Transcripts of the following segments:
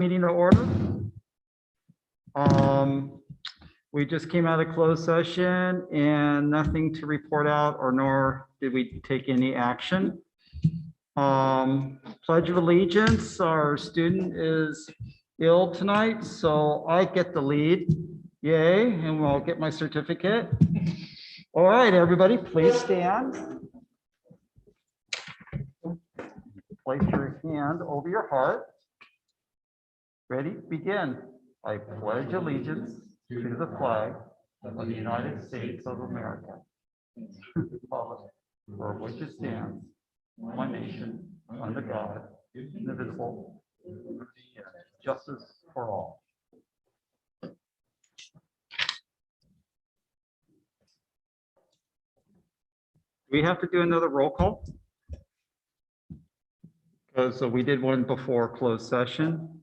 Meeting to order. We just came out of closed session and nothing to report out, or nor did we take any action. Pledge of Allegiance, our student is ill tonight, so I get the lead. Yay, and we'll get my certificate. All right, everybody, please stand. Place your hand over your heart. Ready? Begin. I pledge allegiance to the flag of the United States of America, to the republic for which it stands, one nation, under God, indivisible, justice for all. Do we have to do another roll call? Because we did one before closed session.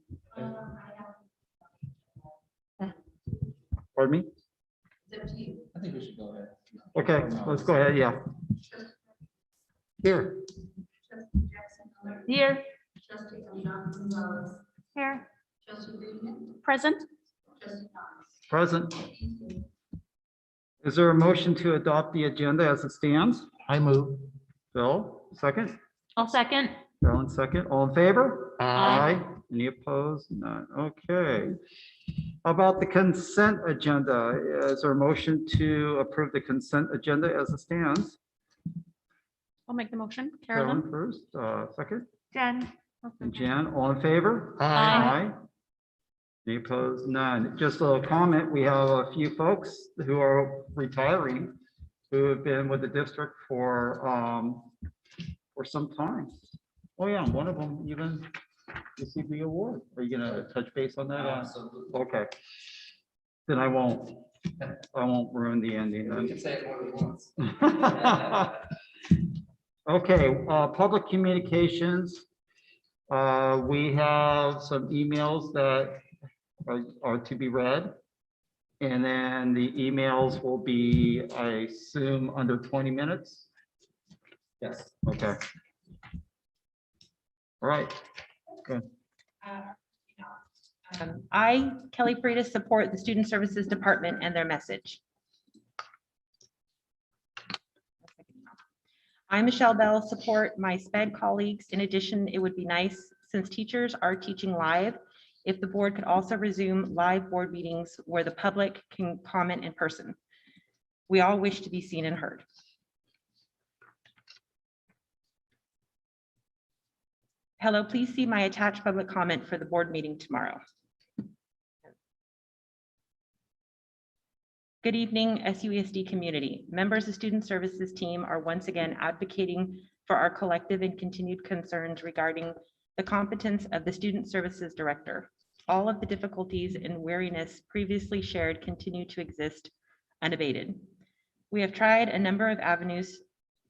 Pardon me? I think we should go ahead. Okay, let's go ahead. Yeah. Here. Here. Here. Present. Present. Is there a motion to adopt the agenda as it stands? I move. Bill, second. I'll second. Carolyn, second. All in favor? Aye. Any opposed? None. Okay. How about the consent agenda? Is there a motion to approve the consent agenda as it stands? I'll make the motion. Carolyn Carolyn. first, second. Jen. And Jan, all in favor? Aye. Any opposed? None. Just a little comment. We have a few folks who are retiring who have been with the district for some time. Oh yeah, one of them even received the award. Are you gonna touch base on that? Absolutely. Okay. Then I won't ruin the ending. We can say it more than once. Okay, public communications. We have some emails that are to be read. And then the emails will be, I assume, under 20 minutes. Yes. Okay. All right. Good. I, Kelly Freitas, support the Student Services Department and their message. I, Michelle Bell, support my SPED colleagues. In addition, it would be nice, since teachers are teaching live, if the board could also resume live board meetings where the public can comment in person. We all wish to be seen and heard. Hello, please see my attached public comment for the board meeting tomorrow. Good evening, SUESD community. Members of Student Services team are once again advocating for our collective and continued concerns regarding the competence of the Student Services Director. All of the difficulties and weariness previously shared continue to exist unabated. We have tried a number of avenues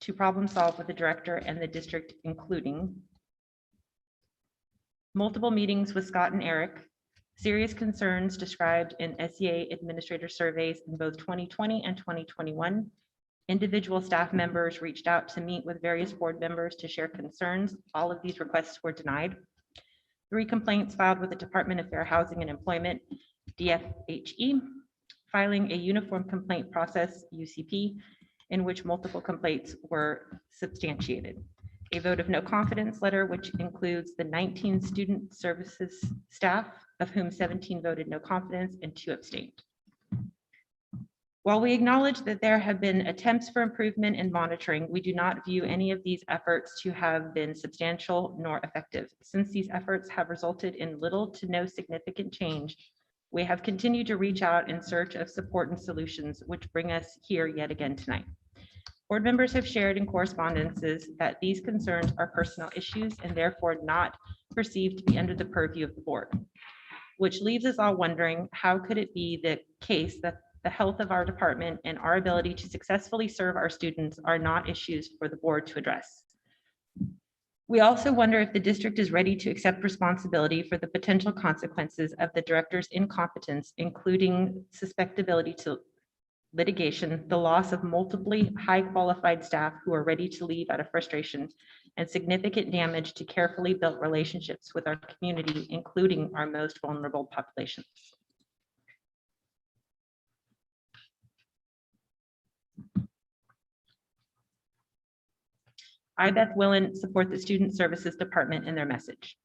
to problem solve with the director and the district, including multiple meetings with Scott and Eric, serious concerns described in SEA administrator surveys in both 2020 and 2021. Individual staff members reached out to meet with various board members to share concerns. All of these requests were denied. 3 complaints filed with the Department of Fair Housing and Employment, DFHE, filing a uniform complaint process, UCP, in which multiple complaints were substantiated. A vote of no confidence letter, which includes the 19 student services staff, of whom 17 voted no confidence and 2 abstained. While we acknowledge that there have been attempts for improvement in monitoring, we do not view any of these efforts to have been substantial nor effective. Since these efforts have resulted in little to no significant change, we have continued to reach out in search of support and solutions, which bring us here yet again tonight. Board members have shared in correspondences that these concerns are personal issues and therefore not perceived to be under the purview of the board, which leaves us all wondering, how could it be the case that the health of our department and our ability to successfully serve our students are not issues for the board to address? We also wonder if the district is ready to accept responsibility for the potential consequences of the director's incompetence, including susceptibility to litigation, the loss of multiply high qualified staff who are ready to leave out of frustration, and significant damage to carefully built relationships with our community, including our most vulnerable populations. I, Beth Willen, support the Student Services Department in their message.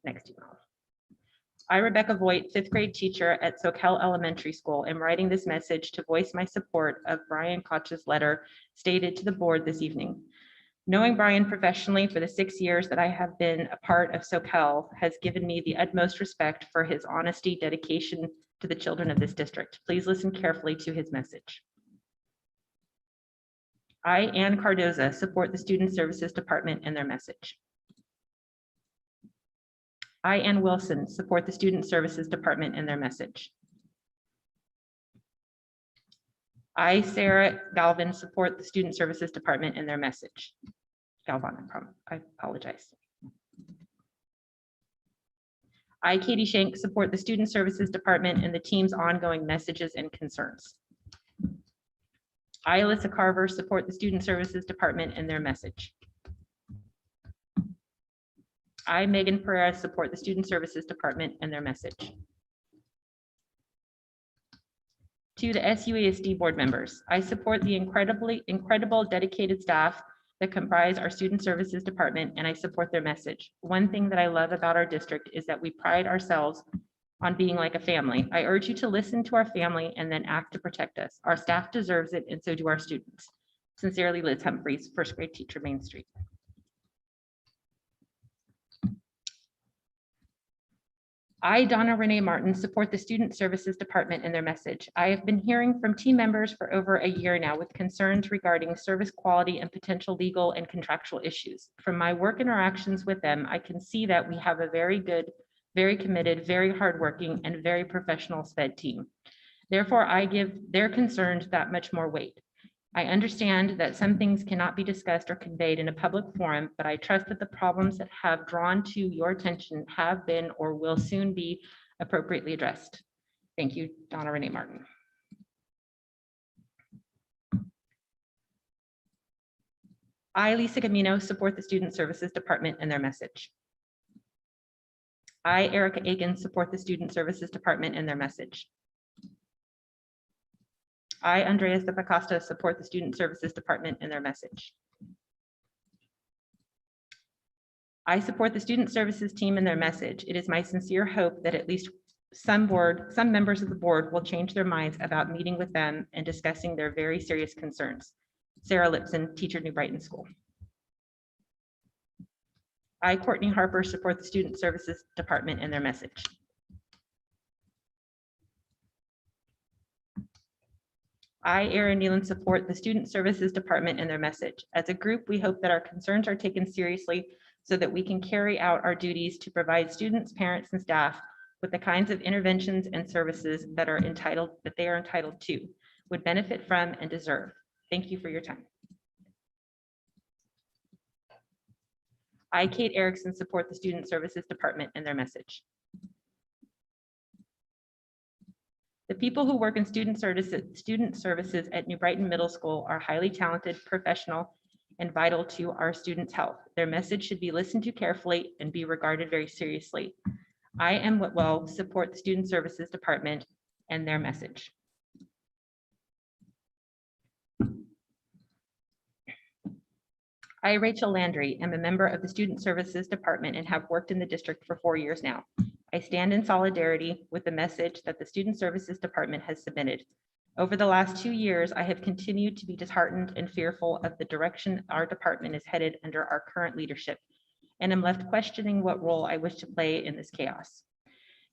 Next email. I, Rebecca Voigt, fifth grade teacher at Soquel Elementary School, am writing this message to voice my support of Brian Koch's letter stated to the board this evening. Knowing Brian professionally for the 6 years that I have been a part of Soquel has given me the utmost respect for his honesty, dedication to the children of this district. Please listen carefully to his message. I, Ann Cardoza, support the Student Services Department and their message. I, Ann Wilson, support the Student Services Department and their message. I, Sarah Galvin, support the Student Services Department and their message. Galvin, I apologize. I, Katie Shank, support the Student Services Department and the team's ongoing messages and concerns. I, Alyssa Carver, support the Student Services Department and their message. I, Megan Pereira, support the Student Services Department and their message. To the SUESD board members, I support the incredible dedicated staff that comprise our Student Services Department, and I support their message. One thing that I love about our district is that we pride ourselves on being like a family. I urge you to listen to our family and then act to protect us. Our staff deserves it, and so do our students. Sincerely, Liz Humphreys, first grade teacher, Main Street. I, Donna Renee Martin, support the Student Services Department and their message. I have been hearing from team members for over a year now with concerns regarding service quality and potential legal and contractual issues. From my work interactions with them, I can see that we have a very good, very committed, very hardworking, and very professional SPED team. Therefore, I give their concerns that much more weight. I understand that some things cannot be discussed or conveyed in a public forum, but I trust that the problems that have drawn to your attention have been or will soon be appropriately addressed. Thank you, Donna Renee Martin. I, Lisa Camino, support the Student Services Department and their message. I, Erica Aiken, support the Student Services Department and their message. I, Andreas de Acosta, support the Student Services Department and their message. I support the Student Services team and their message. It is my sincere hope that at least some members of the board will change their minds about meeting with them and discussing their very serious concerns. Sarah Lipson, teacher, New Brighton School. I, Courtney Harper, support the Student Services Department and their message. I, Erin Nealon, support the Student Services Department and their message. As a group, we hope that our concerns are taken seriously so that we can carry out our duties to provide students, parents, and staff with the kinds of interventions and services that they are entitled to, would benefit from, and deserve. Thank you for your time. I, Kate Erickson, support the Student Services Department and their message. The people who work in student services at New Brighton Middle School are highly talented, professional, and vital to our students' health. Their message should be listened to carefully and be regarded very seriously. I, M. Whitwell, support the Student Services Department and their message. I, Rachel Landry, am a member of the Student Services Department and have worked in the district for 4 years now. I stand in solidarity with the message that the Student Services Department has submitted. Over the last 2 years, I have continued to be disheartened and fearful of the direction our department is headed under our current leadership, and am left questioning what role I wish to play in this chaos.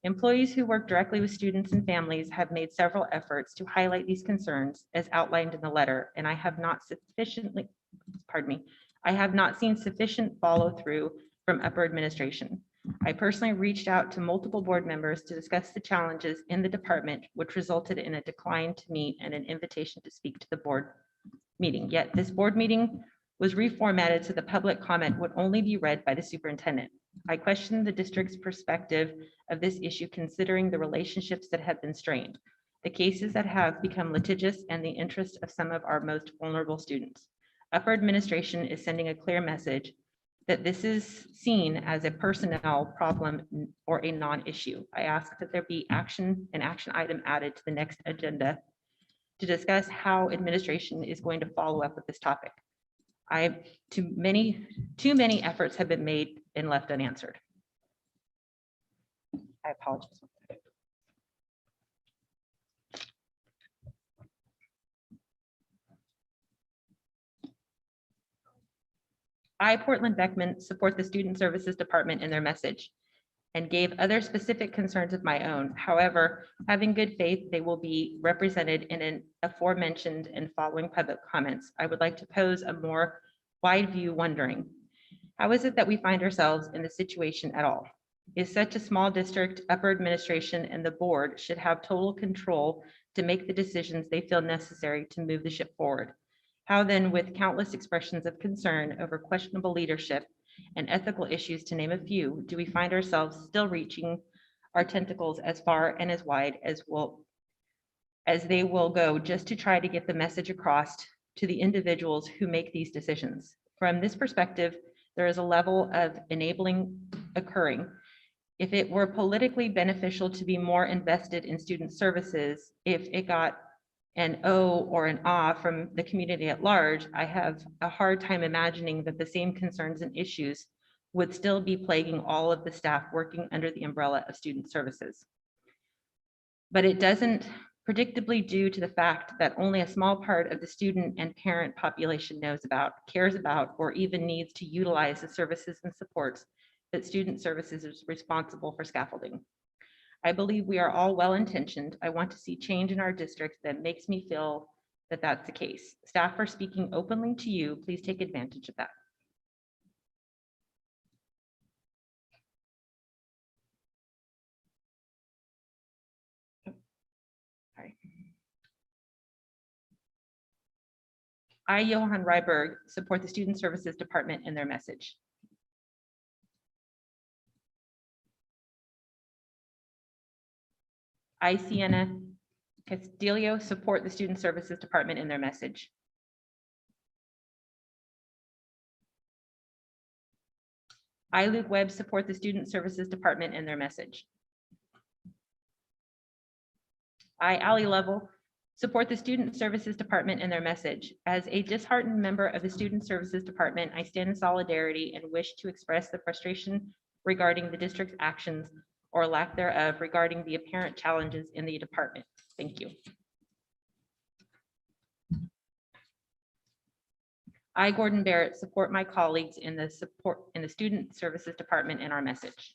Employees who work directly with students and families have made several efforts to highlight these concerns as outlined in the letter, and I have not seen sufficient follow through from upper administration. I personally reached out to multiple board members to discuss the challenges in the department, which resulted in a decline to meet and an invitation to speak to the board meeting. Yet this board meeting was reformatted so the public comment would only be read by the superintendent. I question the district's perspective of this issue, considering the relationships that have been strained, the cases that have become litigious, and the interest of some of our most vulnerable students. Upper administration is sending a clear message that this is seen as a personnel problem or a non-issue. I ask that there be an action item added to the next agenda to discuss how administration is going to follow up with this topic. Too many efforts have been made and left unanswered. I apologize. I, Portland Beckman, support the Student Services Department in their message and gave other specific concerns of my own. However, having good faith, they will be represented in an aforementioned and following public comments. I would like to pose a more wide view, wondering, how is it that we find ourselves in this situation at all? Is such a small district, upper administration and the board should have total control to make the decisions they feel necessary to move the ship forward. How then, with countless expressions of concern over questionable leadership and ethical issues, to name a few, do we find ourselves still reaching our tentacles as far and as wide as they will go just to try to get the message across to the individuals who make these decisions? From this perspective, there is a level of enabling occurring. If it were politically beneficial to be more invested in student services, if it got an O or an ah from the community at large, I have a hard time imagining that the same concerns and issues would still be plaguing all of the staff working under the umbrella of student services. But it doesn't, predictably due to the fact that only a small part of the student and parent population knows about, cares about, or even needs to utilize the services and supports that student services is responsible for scaffolding. I believe we are all well-intentioned. I want to see change in our district that makes me feel that that's the case. Staff are speaking openly to you. Please take advantage of that. Sorry. I, Johan Ryberg, support the Student Services Department in their message. I, Sienna Castillo, support the Student Services Department in their message. I, Luke Webb, support the Student Services Department in their message. I, Ally Lovell, support the Student Services Department in their message. As a disheartened member of the Student Services Department, I stand in solidarity and wish to express the frustration regarding the district's actions or lack thereof regarding the apparent challenges in the department. Thank you. I, Gordon Barrett, support my colleagues in the Student Services Department in our message.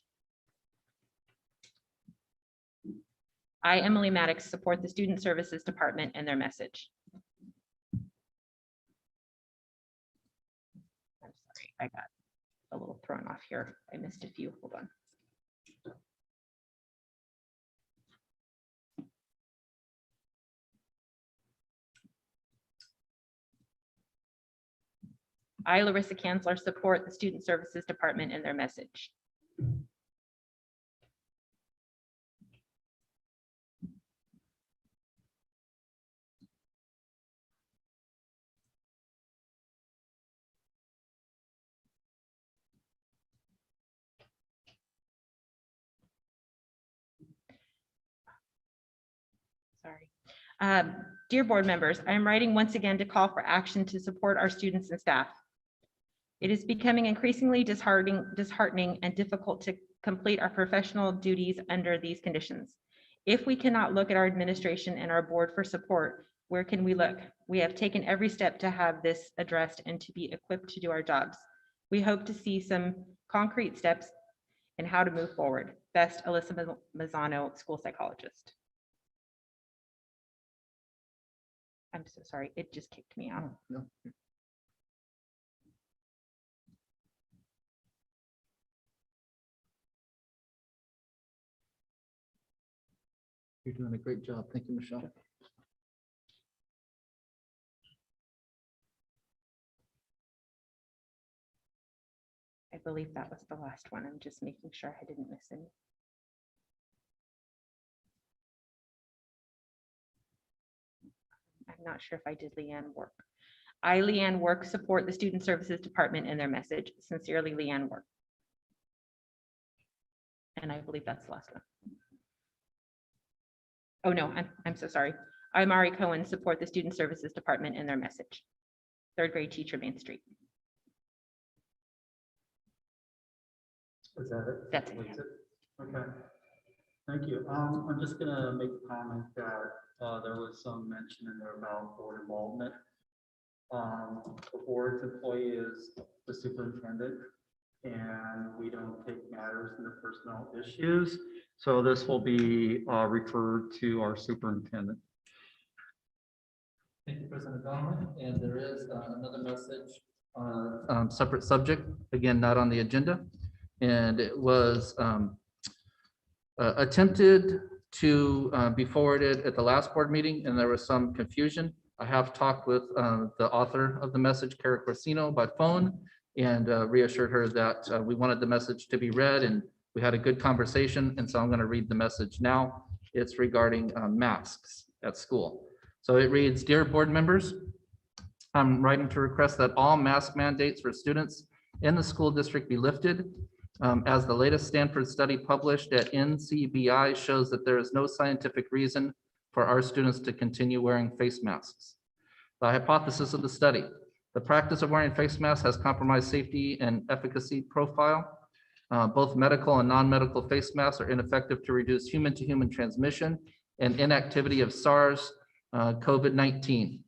I, Emily Maddox, support the Student Services Department and their message. I'm sorry, I got a little thrown off here. I missed a few. Hold on. I, Larissa Kanzler, support the Student Services Department and their message. Sorry. Dear board members, I am writing once again to call for action to support our students and staff. It is becoming increasingly disheartening and difficult to complete our professional duties under these conditions. If we cannot look at our administration and our board for support, where can we look? We have taken every step to have this addressed and to be equipped to do our jobs. We hope to see some concrete steps in how to move forward. Best, Alyssa Mazzano, school psychologist. I'm so sorry, it just kicked me out. No. You're doing a great job. Thank you, Michelle. I believe that was the last one. I'm just making sure I didn't miss any. I'm not sure if I did Leanne work. I, Leanne Work, support the Student Services Department in their message. Sincerely, Leanne Work. And I believe that's the last one. Oh, no, I'm so sorry. I, Mari Cohen, support the Student Services Department in their message. Third grade teacher, Main Street. Is that it? That's it. That's it? Okay. Thank you. I'm just gonna make a comment that there was some mention in there about board involvement. The board's employee is the superintendent, and we don't take matters into personnel issues. So this will be referred to our superintendent. Thank you, President Donovan. And there is another message on a separate subject, again, not on the agenda. And it was attempted to be forwarded at the last board meeting, and there was some confusion. I have talked with the author of the message, Kara Corsino, by phone, and reassured her that we wanted the message to be read, and we had a good conversation. And so I'm going to read the message now. It's regarding masks at school. So it reads, "Dear board members, I'm writing to request that all mask mandates for students in the school district be lifted. As the latest Stanford study published at NCBI shows that there is no scientific reason for our students to continue wearing face masks. The hypothesis of the study: the practice of wearing face masks has compromised safety and efficacy profile. Both medical and non-medical face masks are ineffective to reduce human-to-human transmission and inactivity of SARS-CoV-19.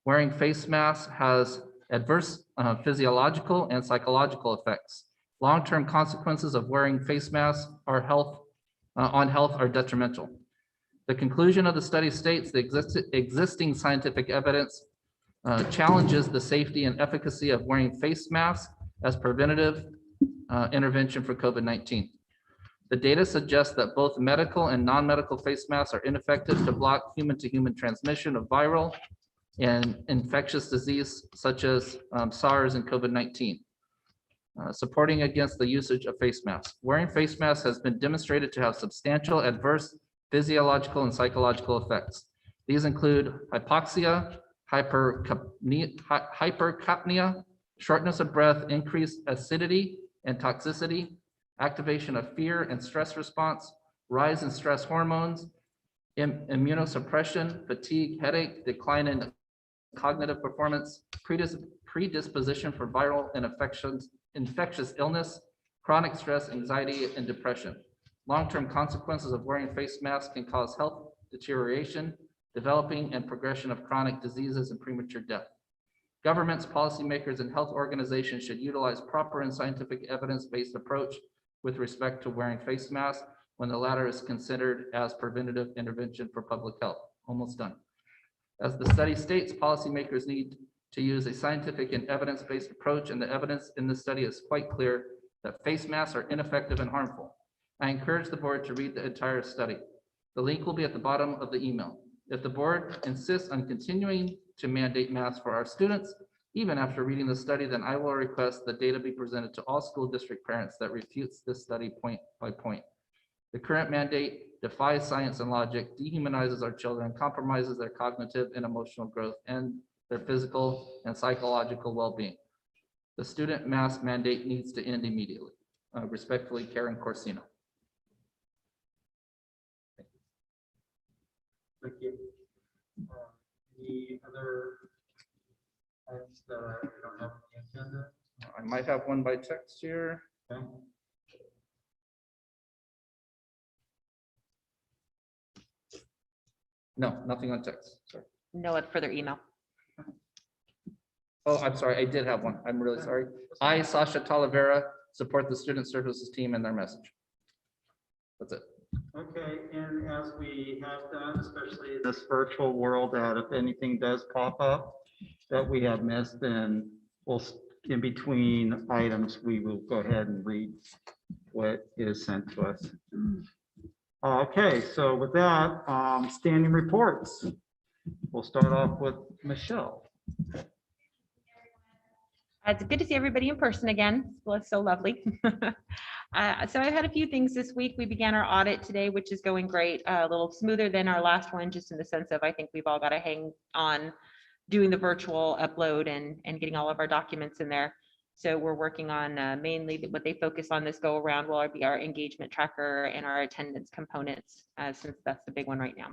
Wearing face masks has adverse physiological and psychological effects. Long-term consequences of wearing face masks on health are detrimental. The conclusion of the study states the existing scientific evidence challenges the safety and efficacy of wearing face masks as preventative intervention for COVID-19. The data suggests that both medical and non-medical face masks are ineffective to block human-to-human transmission of viral and infectious disease such as SARS and COVID-19. Supporting against the usage of face masks. Wearing face masks has been demonstrated to have substantial adverse physiological and psychological effects. These include hypoxia, hypercapnia, shortness of breath, increased acidity and toxicity, activation of fear and stress response, rise in stress hormones, immunosuppression, fatigue, headache, decline in cognitive performance, predisposition for viral and infectious illness, chronic stress, anxiety, and depression. Long-term consequences of wearing face masks can cause health deterioration, developing and progression of chronic diseases, and premature death. Governments, policymakers, and health organizations should utilize proper and scientific evidence-based approach with respect to wearing face masks when the latter is considered as preventative intervention for public health." Almost done. As the study states, policymakers need to use a scientific and evidence-based approach, and the evidence in this study is quite clear that face masks are ineffective and harmful. I encourage the board to read the entire study. The link will be at the bottom of the email. If the board insists on continuing to mandate masks for our students, even after reading the study, then I will request the data be presented to all school district parents that refutes this study point by point. The current mandate defies science and logic, dehumanizes our children, compromises their cognitive and emotional growth, and their physical and psychological well-being. The student mask mandate needs to end immediately. Respectfully, Karen Corsino. Thank you. Any other items that we don't have on the agenda? I might have one by text here. Okay. No, nothing on text. Sorry. No further email. Oh, I'm sorry, I did have one. I'm really sorry. I, Sasha Talavera, support the student services team and their message. That's it. Okay, and as we have done, especially in this virtual world, that if anything does pop up that we have missed, then we'll, in between items, we will go ahead and read what is sent to us. Okay, so with that, standing reports. We'll start off with Michelle. It's good to see everybody in person again. Well, it's so lovely. So I've had a few things this week. We began our audit today, which is going great, a little smoother than our last one, just in the sense of I think we've all got to hang on doing the virtual upload and getting all of our documents in there. So we're working on mainly what they focus on this go around will be our engagement tracker and our attendance components, since that's the big one right now.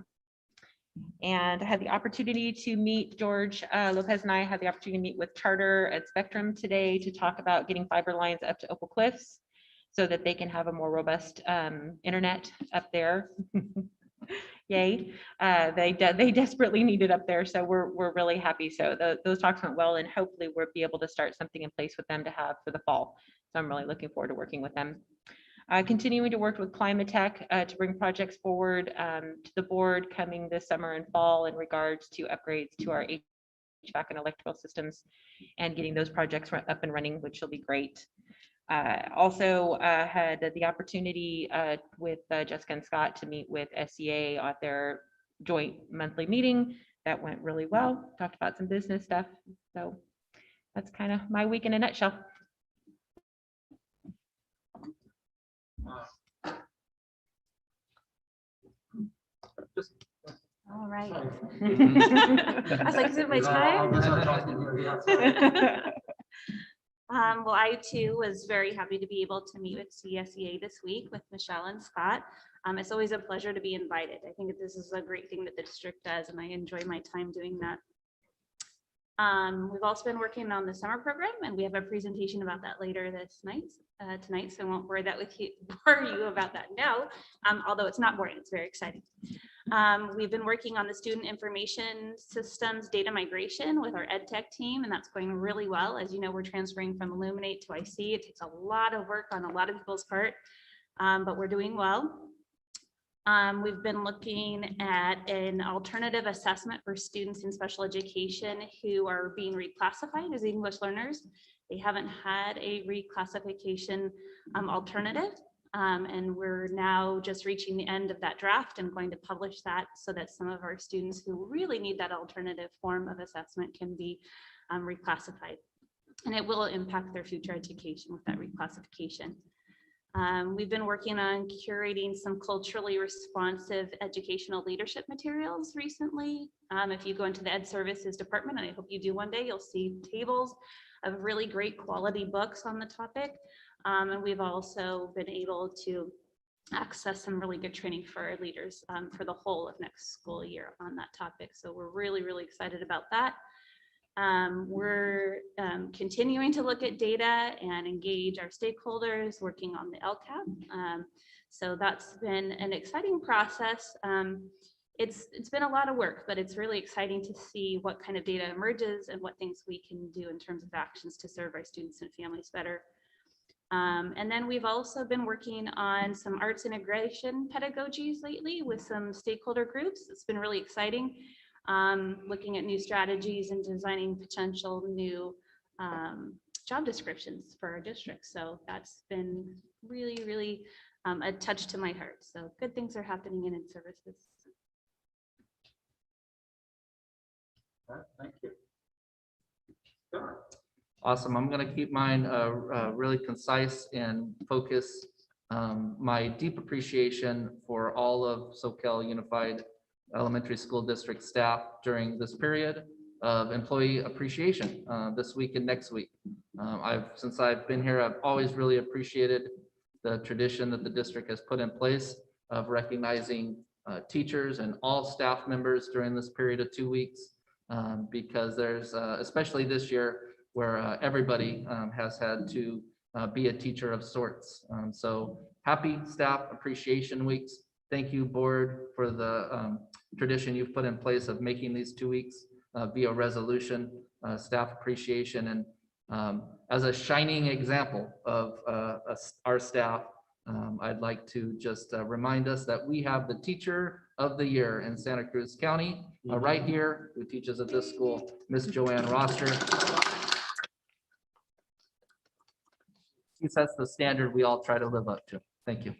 And I had the opportunity to meet George Lopez, and I had the opportunity to meet with Charter at Spectrum today to talk about getting fiber lines up to Opal Cliffs so that they can have a more robust internet up there. Yay. They desperately need it up there. So we're really happy. So those talks went well, and hopefully we'll be able to start something in place with them to have for the fall. So I'm really looking forward to working with them. Continuing to work with Climate Tech to bring projects forward to the board coming this summer and fall in regards to upgrades to our HVAC and electrical systems and getting those projects up and running, which will be great. Also had the opportunity with Jessica and Scott to meet with SEA at their joint monthly meeting. That went really well. Talked about some business stuff. So that's kind of my week in a nutshell. All right. I was like, is it my time? Well, I too was very happy to be able to meet with CSEA this week with Michelle and Scott. It's always a pleasure to be invited. I think this is a great thing that the district does, and I enjoy my time doing that. We've also been working on the summer program, and we have a presentation about that later this night, tonight, so I won't bore you about that now, although it's not boring, it's very exciting. We've been working on the student information systems data migration with our ed tech team, and that's going really well. As you know, we're transferring from Illuminate to IC. It takes a lot of work on a lot of people's part, but we're doing well. We've been looking at an alternative assessment for students in special education who are being reclassified as English learners. They haven't had a reclassification alternative, and we're now just reaching the end of that draft and going to publish that so that some of our students who really need that alternative form of assessment can be reclassified. And it will impact their future education with that reclassification. We've been working on curating some culturally responsive educational leadership materials recently. If you go into the Ed Services department, and I hope you do one day, you'll see tables of really great quality books on the topic. And we've also been able to access some really good training for our leaders for the whole of next school year on that topic. So we're really, really excited about that. We're continuing to look at data and engage our stakeholders, working on the LCAP. So that's been an exciting process. It's been a lot of work, but it's really exciting to see what kind of data emerges and what things we can do in terms of actions to serve our students and families better. And then we've also been working on some arts integration pedagogies lately with some stakeholder groups. It's been really exciting. Looking at new strategies and designing potential new job descriptions for our district. So that's been really, really a touch to my heart. So good things are happening in ed services. Thank you. Awesome. I'm going to keep mine really concise and focus. My deep appreciation for all of Soquel Unified Elementary School District staff during this period of employee appreciation this week and next week. Since I've been here, I've always really appreciated the tradition that the district has put in place of recognizing teachers and all staff members during this period of 2 weeks, because there's, especially this year, where everybody has had to be a teacher of sorts. So happy Staff Appreciation Weeks. Thank you, board, for the tradition you've put in place of making these 2 weeks via resolution, staff appreciation. And as a shining example of our staff, I'd like to just remind us that we have the Teacher of the Year in Santa Cruz County right here, who teaches at this school, Miss Joanne Roster. She sets the standard we all try to live up to. Thank you.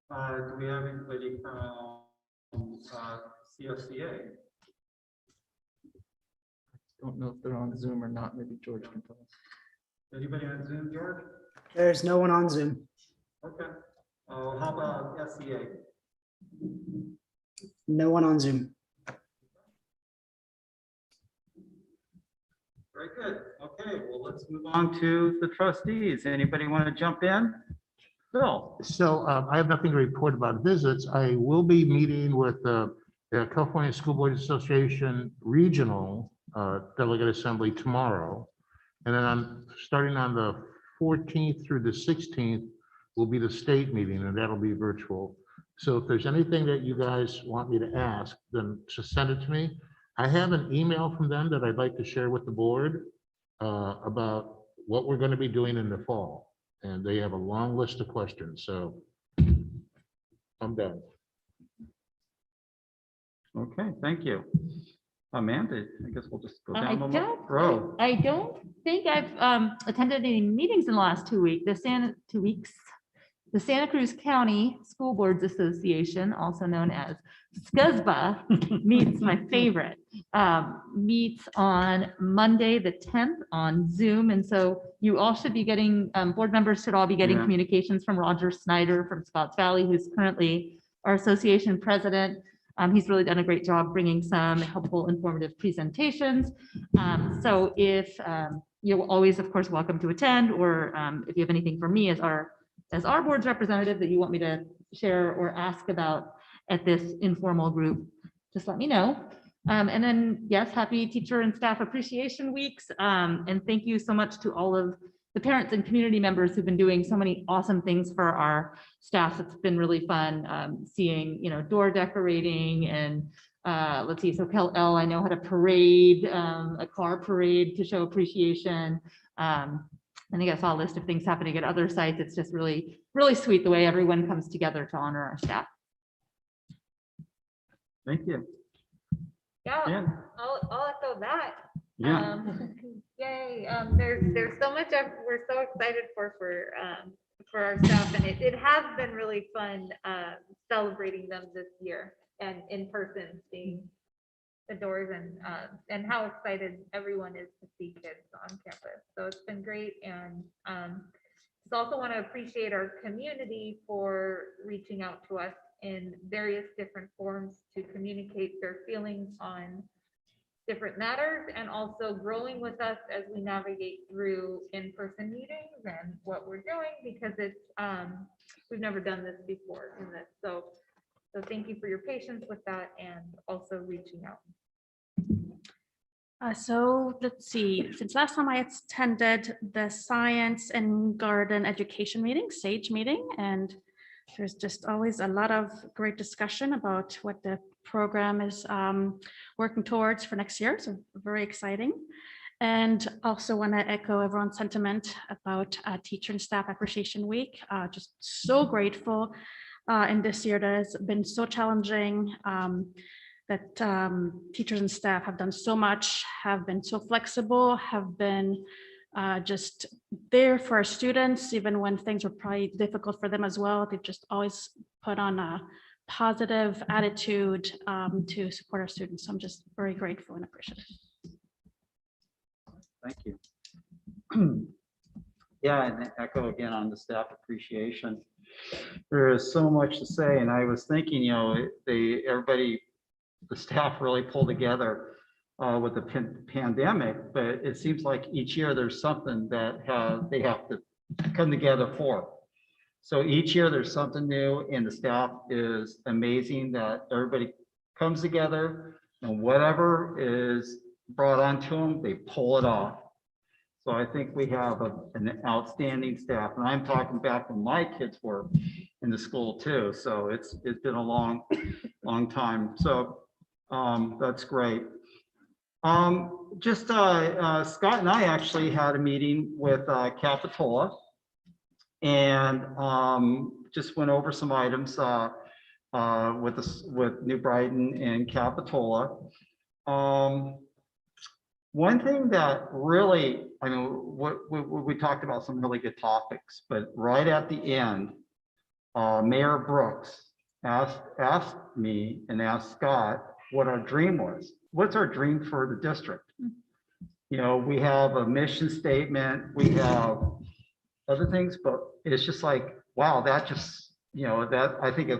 Do we have anybody from CSCA? Don't know if they're on Zoom or not. Maybe George can tell us. Anybody on Zoom, George? There's no one on Zoom. Okay. How about SCA? No one on Zoom. Very good. Okay, well, let's move on to the trustees. Anybody want to jump in? Bill? So I have nothing to report about visits. I will be meeting with the California School Board Association Regional Delegate Assembly tomorrow. And then I'm starting on the 14th through the 16th will be the state meeting, and that'll be virtual. So if there's anything that you guys want me to ask, then just send it to me. I have an email from them that I'd like to share with the board about what we're going to be doing in the fall. And they have a long list of questions, so I'm done. Okay, thank you. Amanda, I guess we'll just go down the don't- row. I don't think I've attended any meetings in the last 2 weeks. The Santa Cruz County School Boards Association, also known as SUESD, meets my favorite, meets on Monday, the 10th on Zoom. And so you all should be getting, board members should all be getting Yeah. communications from Roger Snyder from Scotts Valley, who's currently our association president. He's really done a great job bringing some helpful, informative presentations. So if you're always, of course, welcome to attend, or if you have anything for me as our board's representative that you want me to share or ask about at this informal group, just let me know. And then, yes, happy Teacher and Staff Appreciation Weeks. And thank you so much to all of the parents and community members who've been doing so many awesome things for our staff. It's been really fun seeing, door decorating and let's see, so Cal L, I know, had a parade, a car parade to show appreciation. I think I saw a list of things happening at other sites. It's just really, really sweet the way everyone comes together to honor our staff. Thank you. Yeah, Yeah. I'll echo that. Yeah. Yay, there's so much we're so excited for our staff, and it has been really fun celebrating them this year and in person, seeing the doors and how excited everyone is to see kids on campus. So it's been great, and just also want to appreciate our community for reaching out to us in various different forms to communicate their feelings on different matters, and also growing with us as we navigate through in-person meetings and what we're doing, because it's we've never done this before in this. So thank you for your patience with that, and also reaching out. So let's see, since last time I attended the Science and Garden Education meeting, SAGE meeting, and there's just always a lot of great discussion about what the program is working towards for next year. So very exciting. And also want to echo everyone's sentiment about Teacher and Staff Appreciation Week. Just so grateful in this year that has been so challenging, that teachers and staff have done so much, have been so flexible, have been just there for our students, even when things were probably difficult for them as well. They've just always put on a positive attitude to support our students. So I'm just very grateful and appreciative. Thank you. Yeah, and echo again on the staff appreciation. There is so much to say, and I was thinking, everybody, the staff really pulled together with the pandemic, but it seems like each year there's something that they have to come together for. So each year there's something new, and the staff is amazing that everybody comes together, and whatever is brought onto them, they pull it off. So I think we have an outstanding staff, and I'm talking back when my kids were in the school too. So it's been a long time. So that's great. Scott and I actually had a meeting with Capitola, and just went over some items with New Brighton and Capitola. One thing that really, we talked about some really good topics, but right at the end, Mayor Brooks asked me and asked Scott what our dream was. What's our dream for the district? We have a mission statement, we have other things, but it's just like, wow, that just, that I think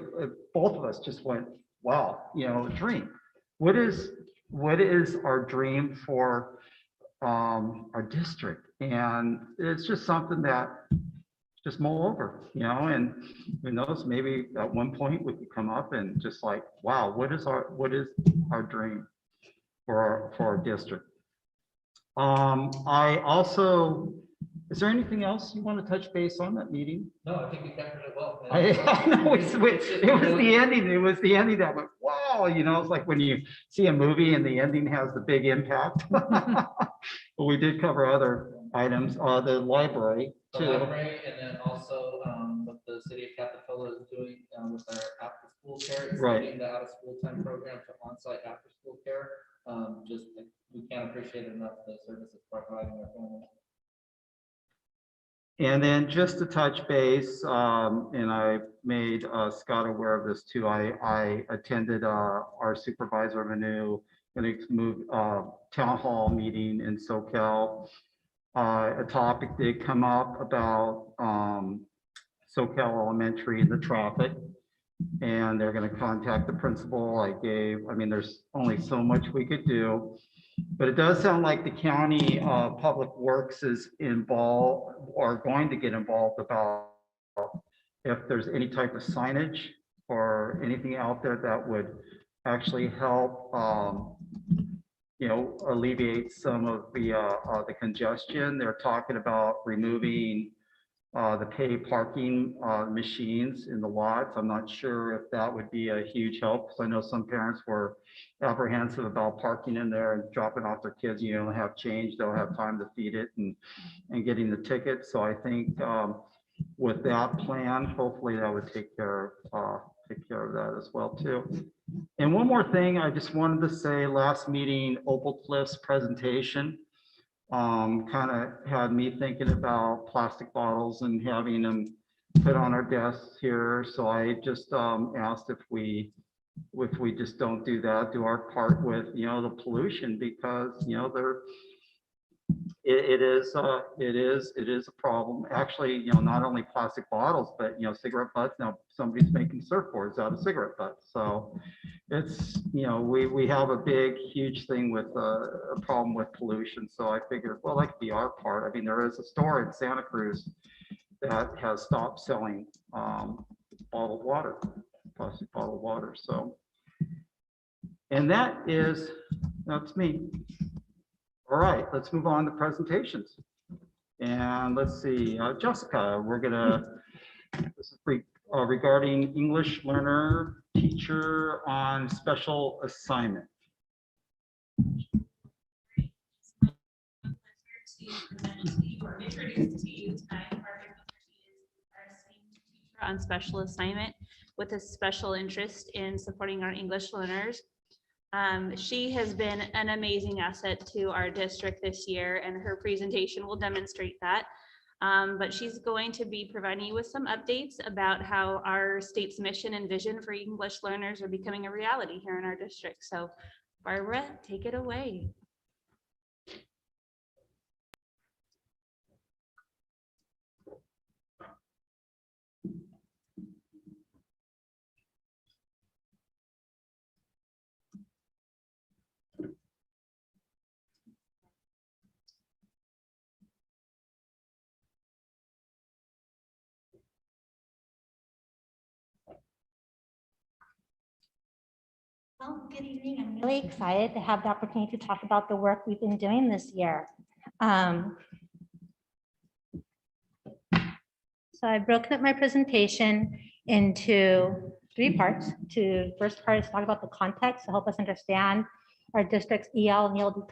both of us just went, wow, dream. What is our dream for our district? And it's just something that just mull over, and who knows, maybe at one point we could come up and just like, wow, what is our dream for our district? I also, is there anything else you want to touch base on that meeting? No, I think you captured it well. I know, it was the ending. It was the ending that went, wow, it's like when you see a movie and the ending has the big impact. But we did cover other items, the library The too. library, and then also what the city of Capitola is doing with our after-school care, extending the out-of-school time program to on-site after-school care. Just, we can't appreciate enough the services providing our families. And then just to touch base, and I made Scott aware of this too. I attended our supervisor of a new town hall meeting in SoCal. A topic did come up about SoCal Elementary and the traffic, and they're going to contact the principal. I mean, there's only so much we could do. But it does sound like the county public works is involved or going to get involved about if there's any type of signage or anything out there that would actually help, alleviate some of the congestion. They're talking about removing the pay parking machines in the lots. I'm not sure if that would be a huge help, because I know some parents were apprehensive about parking in there and dropping off their kids. You don't have change, they'll have time to feed it and getting the tickets. So I think with that plan, hopefully that would take care of that as well too. And one more thing, I just wanted to say, last meeting, Opal Cliff's presentation kind of had me thinking about plastic bottles and having them put on our desks here. So I just asked if we just don't do that, do our part with, the pollution, because, it is a problem. Actually, not only plastic bottles, but, cigarette butts. Now somebody's making surfboards out of cigarette butts. So it's, we have a big, huge thing with a problem with pollution. So I figured, well, that could be our part. I mean, there is a store in Santa Cruz that has stopped selling bottled water, plastic bottled water. So, and that's me. All right, let's move on to presentations. And let's see, Jessica, this is regarding English learner teacher on special assignment. On special assignment with a special interest in supporting our English learners. She has been an amazing asset to our district this year, and her presentation will demonstrate that. But she's going to be providing you with some updates about how our state's mission and vision for English learners are becoming a reality here in our district. So Barbara, take it away. Well, good evening. I'm really excited to have the opportunity to talk about the work we've been doing this year. So I've broken up my presentation into 3 parts. The first part is talk about the context to help us understand our district's EL and ELD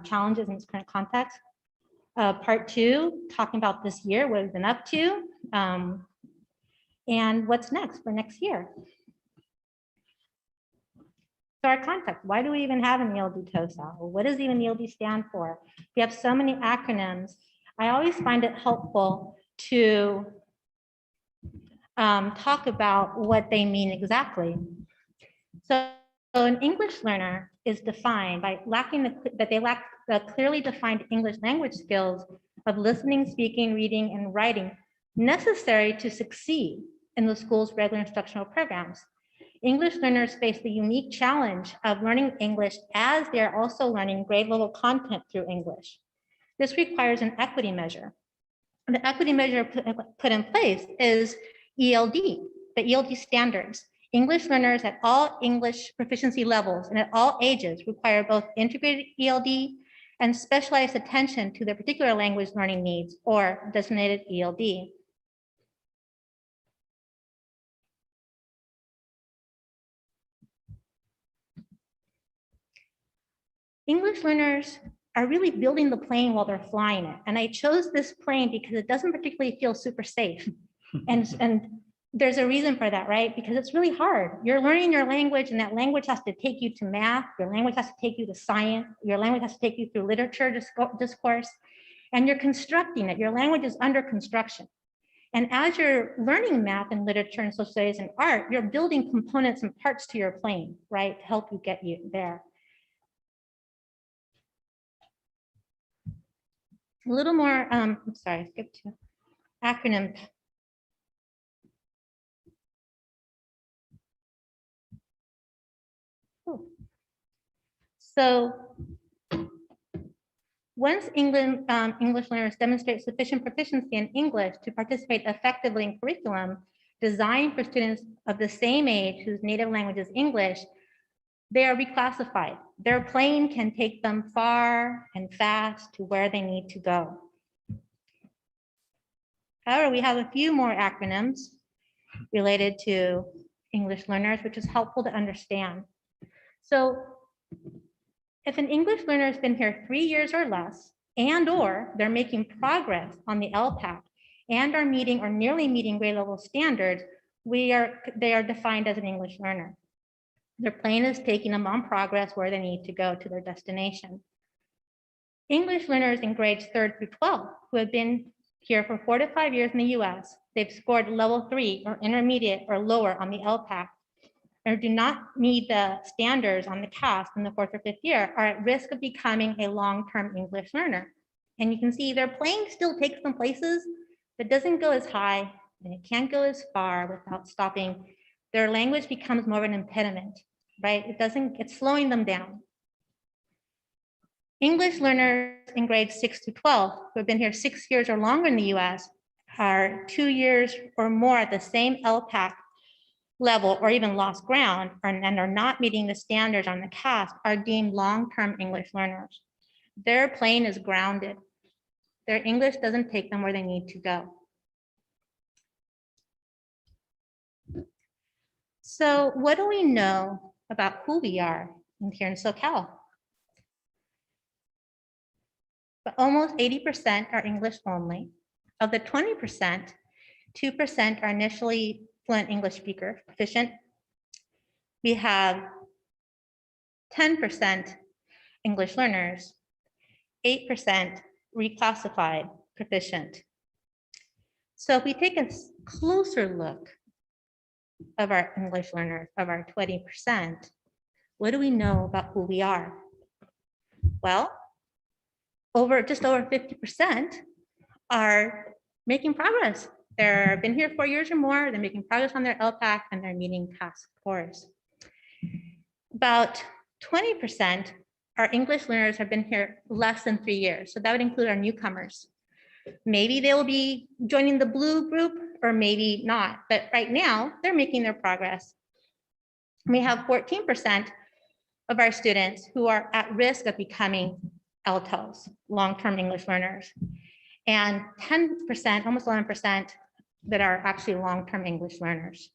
challenges in its current context. Part 2, talking about this year, what we've been up to, and what's next for next year. So our context, why do we even have an ELD TOSA? What does even ELD stand for? We have so many acronyms. I always find it helpful to talk about what they mean exactly. So an English learner is defined by that they lack the clearly defined English language skills of listening, speaking, reading, and writing necessary to succeed in the school's regular instructional programs. English learners face the unique challenge of learning English as they're also learning grade level content through English. This requires an equity measure. The equity measure put in place is ELD, the ELD standards. English learners at all English proficiency levels and at all ages require both integrated ELD and specialized attention to their particular language learning needs, or designated ELD. English learners are really building the plane while they're flying it. And I chose this plane because it doesn't particularly feel super safe. And there's a reason for that, right? Because it's really hard. You're learning your language, and that language has to take you to math. Your language has to take you to science. Your language has to take you through literature discourse. And you're constructing it. Your language is under construction. And as you're learning math and literature and social studies and art, you're building components and parts to your plane, right? To help you get you there. A little more, I'm sorry, skip to acronym. So once English learners demonstrate sufficient proficiency in English to participate effectively in curriculum designed for students of the same age whose native language is English, they are reclassified. Their plane can take them far and fast to where they need to go. However, we have a few more acronyms related to English learners, which is helpful to understand. So if an English learner has been here 3 years or less, and/or they're making progress on the LPAC and are meeting or nearly meeting grade level standards, they are defined as an English learner. Their plane is taking them on progress where they need to go to their destination. English learners in grades 3rd through 12 who have been here for 4 to 5 years in the US, they've scored level 3 or intermediate or lower on the LPAC, or do not meet the standards on the CAST in the 4th or 5th year, are at risk of becoming a long-term English learner. And you can see their plane still takes them places, but doesn't go as high and it can't go as far without stopping. Their language becomes more of an impediment, right? It's slowing them down. English learners in grades 6 to 12 who have been here 6 years or longer in the US are 2 years or more at the same LPAC level or even lost ground and are not meeting the standards on the CAST are deemed long-term English learners. Their plane is grounded. Their English doesn't take them where they need to go. So what do we know about who we are here in SoCal? But almost 80% are English only. Of the 20%, 2% are initially fluent English speaker, proficient. We have 10% English learners, 8% reclassified proficient. So if we take a closer look of our English learners, of our 20%, what do we know about who we are? Well, just over 50% are making progress. They've been here 4 years or more, they're making progress on their LPAC, and they're meeting CAST scores. About 20% our English learners have been here less than 3 years. So that would include our newcomers. Maybe they will be joining the blue group or maybe not, but right now they're making their progress. We have 14% of our students who are at risk of becoming LTOs, long-term English learners, and 10%, almost 11%, that are actually long-term English learners.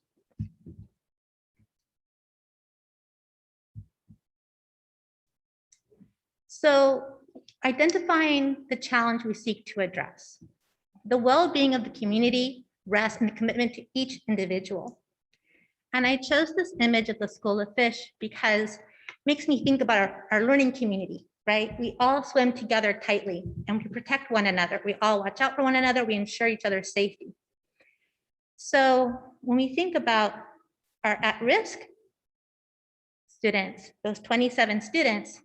So identifying the challenge we seek to address. The well-being of the community rests in the commitment to each individual. And I chose this image of the school of fish because it makes me think about our learning community, right? We all swim together tightly and we protect one another. We all watch out for one another. We ensure each other's safety. So when we think about our at-risk students, those 27 students,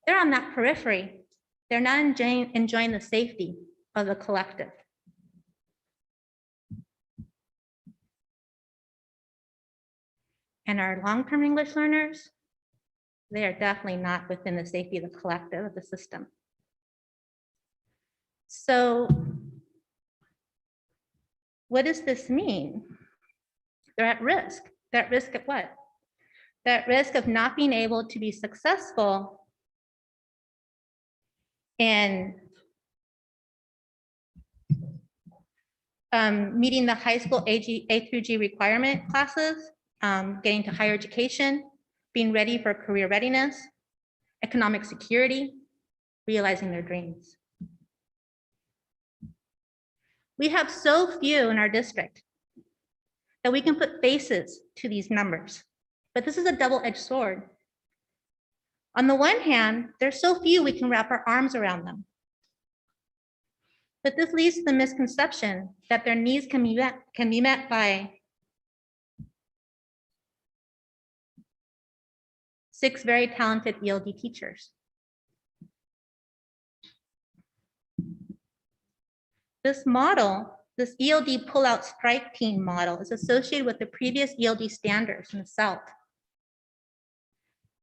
they're on that periphery. They're not enjoying the safety of the collective. and our long-term English learners, they are definitely not within the safety of the collective of the system. So what does this mean? They're at risk. They're at risk of what? They're at risk of not being able to be successful in meeting the high school A through G requirement classes, getting to higher education, being ready for career readiness, economic security, realizing their dreams. We have so few in our district that we can put faces to these numbers, but this is a double-edged sword. On the one hand, there's so few we can wrap our arms around them. But this leads to the misconception that their needs can be met by 6 very talented ELD teachers. This model, this ELD pull-out strike team model, is associated with the previous ELD standards in the South.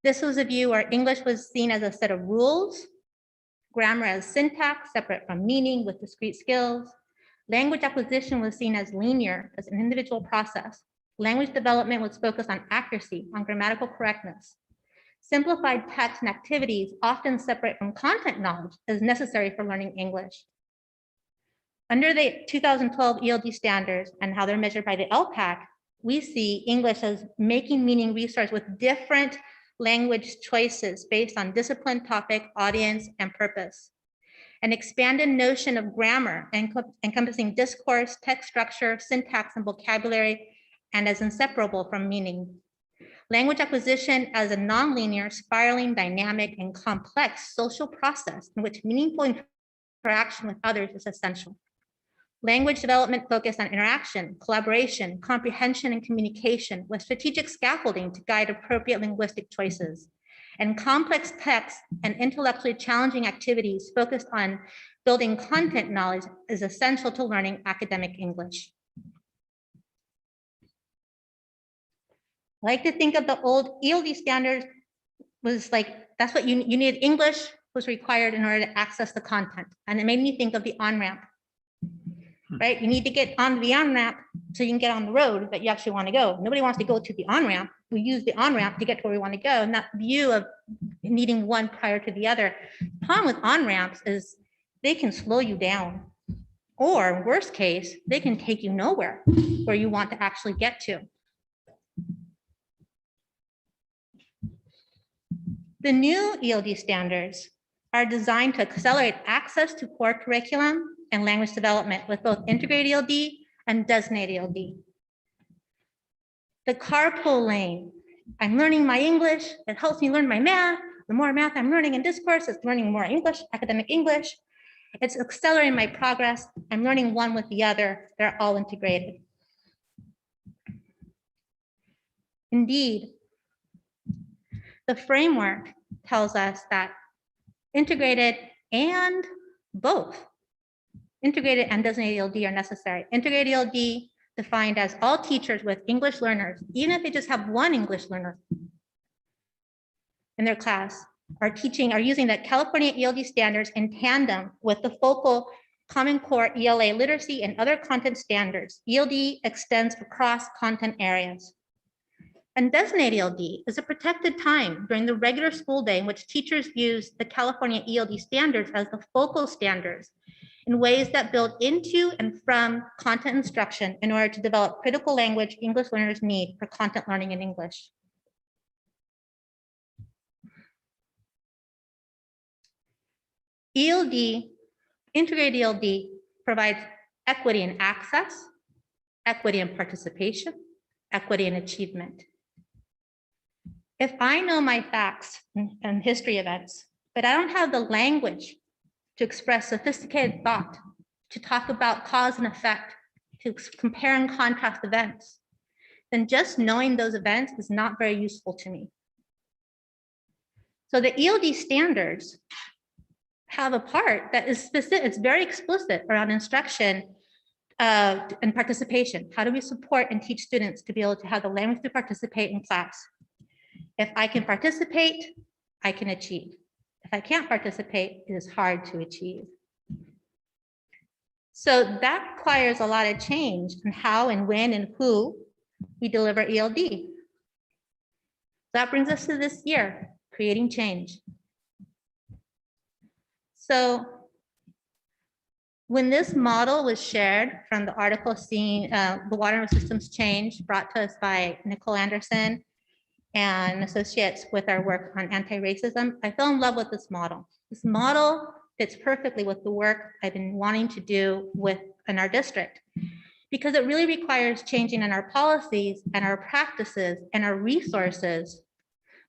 This was a view where English was seen as a set of rules, grammar as syntax separate from meaning with discrete skills. Language acquisition was seen as linear, as an individual process. Language development was focused on accuracy, on grammatical correctness. Simplified text and activities, often separate from content knowledge, is necessary for learning English. Under the 2012 ELD standards and how they're measured by the LPAC, we see English as making meaning research with different language choices based on discipline, topic, audience, and purpose. An expanded notion of grammar encompassing discourse, text structure, syntax, and vocabulary, and as inseparable from meaning. Language acquisition as a nonlinear, spiraling, dynamic, and complex social process in which meaningful interaction with others is essential. Language development focused on interaction, collaboration, comprehension, and communication with strategic scaffolding to guide appropriate linguistic choices. And complex text and intellectually challenging activities focused on building content knowledge is essential to learning academic English. I like to think of the old ELD standards was like, that's what you needed. English was required in order to access the content. And it made me think of the on-ramp. Right? You need to get on the on-ramp so you can get on the road that you actually want to go. Nobody wants to go to the on-ramp. We use the on-ramp to get to where we want to go, and that view of needing one prior to the other. The problem with on-ramps is they can slow you down, or worst case, they can take you nowhere where you want to actually get to. The new ELD standards are designed to accelerate access to core curriculum and language development with both integrated ELD and designated ELD. The carpool lane, I'm learning my English, it helps me learn my math. The more math I'm learning in discourse, it's learning more English, academic English. It's accelerating my progress. I'm learning one with the other. They're all integrated. Indeed, the framework tells us that integrated and both integrated and designated ELD are necessary. Integrated ELD defined as all teachers with English learners, even if they just have one English learner in their class, are using the California ELD standards in tandem with the focal Common Core ELA literacy and other content standards. ELD extends across content areas. And designated ELD is a protected time during the regular school day in which teachers use the California ELD standards as the focal standards in ways that build into and from content instruction in order to develop critical language English learners need for content learning in English. ELD, integrated ELD provides equity in access, equity in participation, equity in achievement. If I know my facts and history events, but I don't have the language to express sophisticated thought, to talk about cause and effect, to compare and contrast events, then just knowing those events is not very useful to me. So the ELD standards have a part that is specific, it's very explicit around instruction And participation. How do we support and teach students to be able to have the language to participate in class? If I can participate, I can achieve. If I can't participate, it is hard to achieve. So that requires a lot of change in how and when and who we deliver ELD. That brings us to this year, creating change. So when this model was shared from the article seeing the water systems change brought to us by Nicole Anderson and associates with our work on anti-racism, I fell in love with this model. This model fits perfectly with the work I've been wanting to do in our district, because it really requires changing in our policies and our practices and our resources,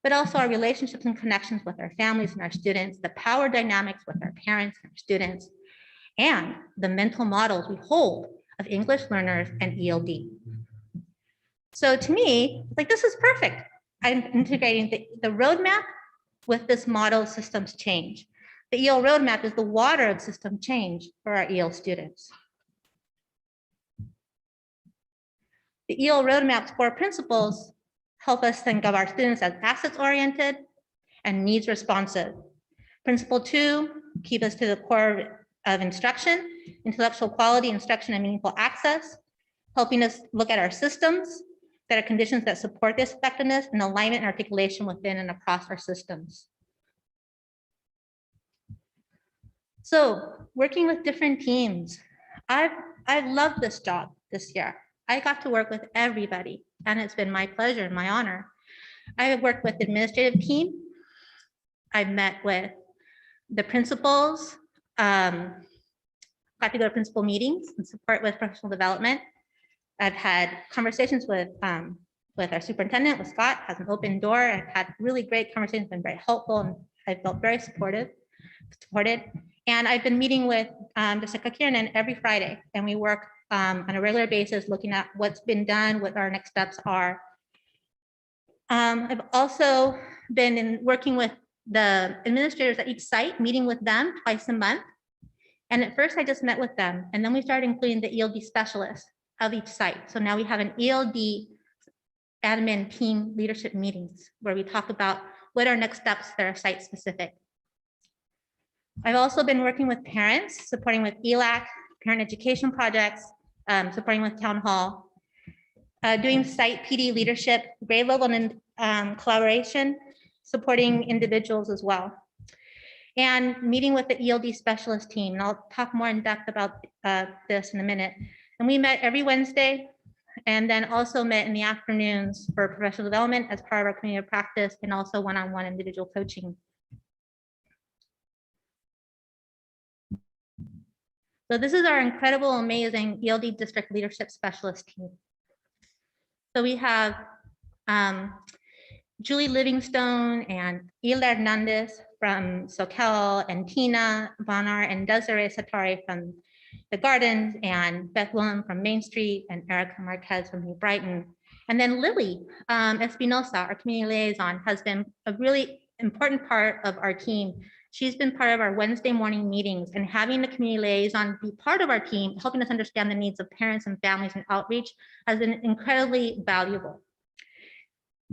but also our relationships and connections with our families and our students, the power dynamics with our parents and our students, and the mental models we hold of English learners and ELD. So to me, like, this is perfect. I'm integrating the roadmap with this model of systems change. The EL roadmap is the water of system change for our EL students. The EL roadmap's 4 principles help us think of our students as assets-oriented and needs-responsive. Principle 2, keep us to the core of instruction, intellectual quality, instruction, and meaningful access, helping us look at our systems that are conditions that support this effectiveness and alignment and articulation within and across our systems. So working with different teams, I've loved this job this year. I got to work with everybody, and it's been my pleasure and my honor. I have worked with the administrative team. I've met with the principals, got to go to principal meetings and support with professional development. I've had conversations with our superintendent, with Scott, has an open door. I've had really great conversations, been very helpful, and I felt very supported. And I've been meeting with Jessica Kiernan every Friday, and we work on a regular basis, looking at what's been done, what our next steps are. I've also been working with the administrators at each site, meeting with them twice a month. And at first I just met with them, and then we started including the ELD specialists of each site. So now we have an ELD admin team leadership meetings where we talk about what are next steps that are site specific. I've also been working with parents, supporting with ELAC, parent education projects, supporting with town hall, doing site PD leadership, grade level and collaboration, supporting individuals as well. And meeting with the ELD specialist team. And I'll talk more in depth about this in a minute. And we met every Wednesday, and then also met in the afternoons for professional development as part of our community of practice, and also one-on-one individual coaching. So this is our incredible, amazing ELD district leadership specialist team. So we have Julie Livingstone and Ila Hernandez from Soquel, and Tina Bonar and Desiree Satari from the Gardens, and Beth Willem from Main Street, and Erica Marquez from New Brighton. And then Lily Espinosa, our community liaison, has been a really important part of our team. She's been part of our Wednesday morning meetings, and having the community liaison be part of our team, helping us understand the needs of parents and families and outreach, has been incredibly valuable.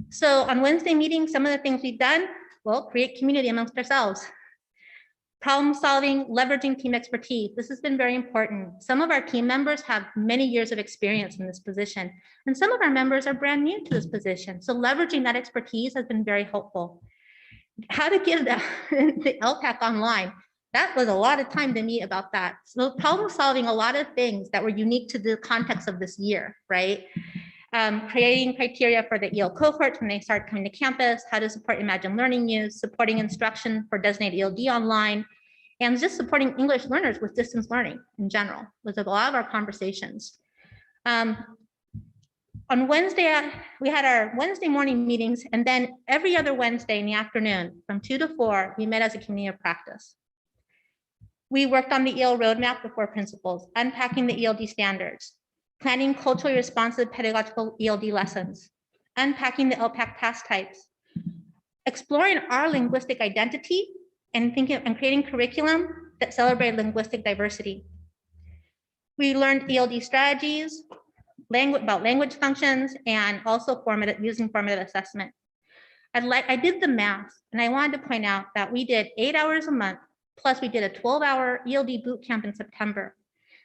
So on Wednesday meetings, some of the things we've done, well, create community amongst ourselves. Problem solving, leveraging team expertise. This has been very important. Some of our team members have many years of experience in this position, and some of our members are brand new to this position. So leveraging that expertise has been very helpful. How to give the LPAC online. That was a lot of time to meet about that. So problem solving a lot of things that were unique to the context of this year, right? Creating criteria for the EL cohorts when they start coming to campus, how to support Imagine Learning use, supporting instruction for designated ELD online, and just supporting English learners with distance learning in general was a lot of our conversations. On Wednesday, we had our Wednesday morning meetings, and then every other Wednesday in the afternoon from 2 to 4, we met as a community of practice. We worked on the EL roadmap with 4 principles, unpacking the ELD standards, planning culturally responsive pedagogical ELD lessons, unpacking the LPAC past types, exploring our linguistic identity, and thinking and creating curriculum that celebrate linguistic diversity. We learned ELD strategies, about language functions, and also using formative assessment. I did the math, and I wanted to point out that we did 8 hours a month, plus we did a 12-hour ELD boot camp in September.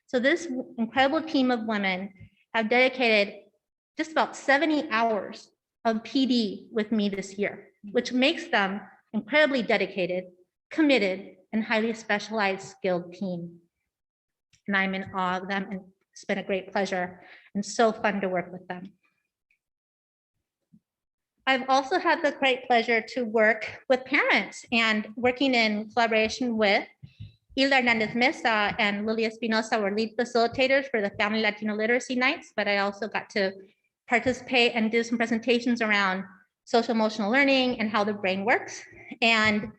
So this incredible team of women have dedicated just about 70 hours of PD with me this year, which makes them incredibly dedicated, committed, and highly specialized skilled team. And I'm in awe of them, and it's been a great pleasure and so fun to work with them. I've also had the great pleasure to work with parents and working in collaboration with Hilda Hernandez Mesa and Lily Espinosa were lead facilitators for the Family Latino Literacy Nights, but I also got to participate and do some presentations around social emotional learning and how the brain works. And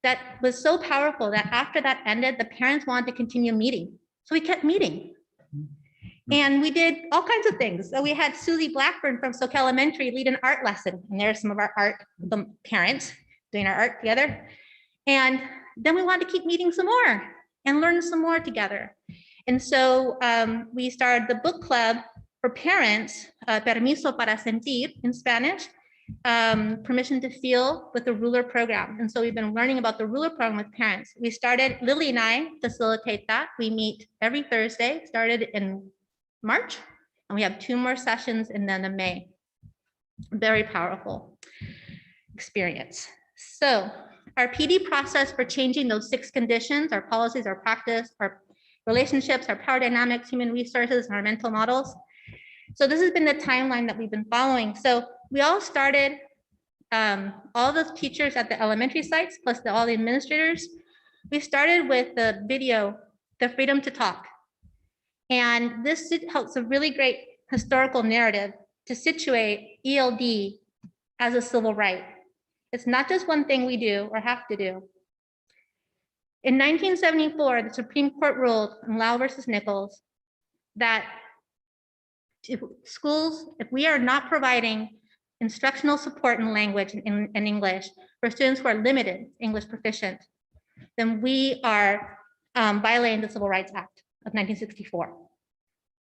that was so powerful that after that ended, the parents wanted to continue meeting. So we kept meeting. And we did all kinds of things. So we had Susie Blackburn from Soka Elementary lead an art lesson. And there's some of our the parents doing our art together. And then we wanted to keep meeting some more and learn some more together. And so we started the book club for parents, Permiso para Sentir in Spanish, permission to feel with the ruler program. And so we've been learning about the ruler program with parents. We started, Lily and I facilitate that. We meet every Thursday, started in March, and we have 2 more sessions in the end of May. Very powerful experience. So our PD process for changing those 6 conditions, our policies, our practice, our relationships, our power dynamics, human resources, and our mental models. So this has been the timeline that we've been following. So we all started, all the teachers at the elementary sites, plus all the administrators, we started with the video, The Freedom to Talk. And this helps a really great historical narrative to situate ELD as a civil right. It's not just one thing we do or have to do. In 1974, the Supreme Court ruled in Lau versus Nichols that if schools, if we are not providing instructional support in language in English for students who are limited English proficient, then we are violating the Civil Rights Act of 1964.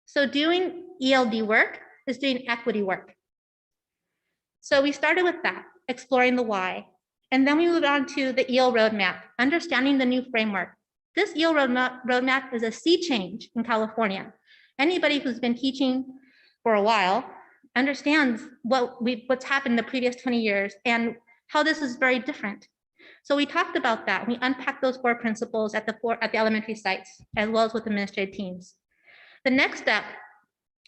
So doing ELD work is doing equity work. So we started with that, exploring the why. And then we moved on to the EL roadmap, understanding the new framework. This EL roadmap is a sea change in California. Anybody who's been teaching for a while understands what's happened in the previous 20 years and how this is very different. So we talked about that. We unpacked those 4 principles at the elementary sites, as well as with administrative teams. The next step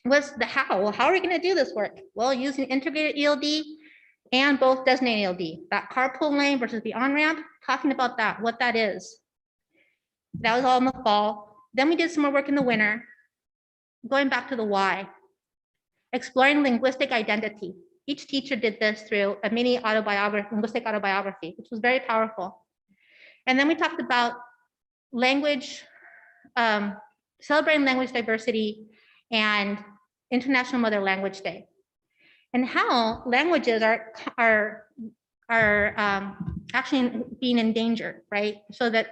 was the how. Well, how are we going to do this work? Well, using integrated ELD and both designated ELD, that carpool lane versus the on-ramp, talking about that, what that is. That was all in the fall. Then we did some more work in the winter, going back to the why, exploring linguistic identity. Each teacher did this through a mini autobiography, linguistic autobiography, which was very powerful. And then we talked about language, celebrating language diversity and International Mother Language Day, and how languages are actually being endangered, right? So that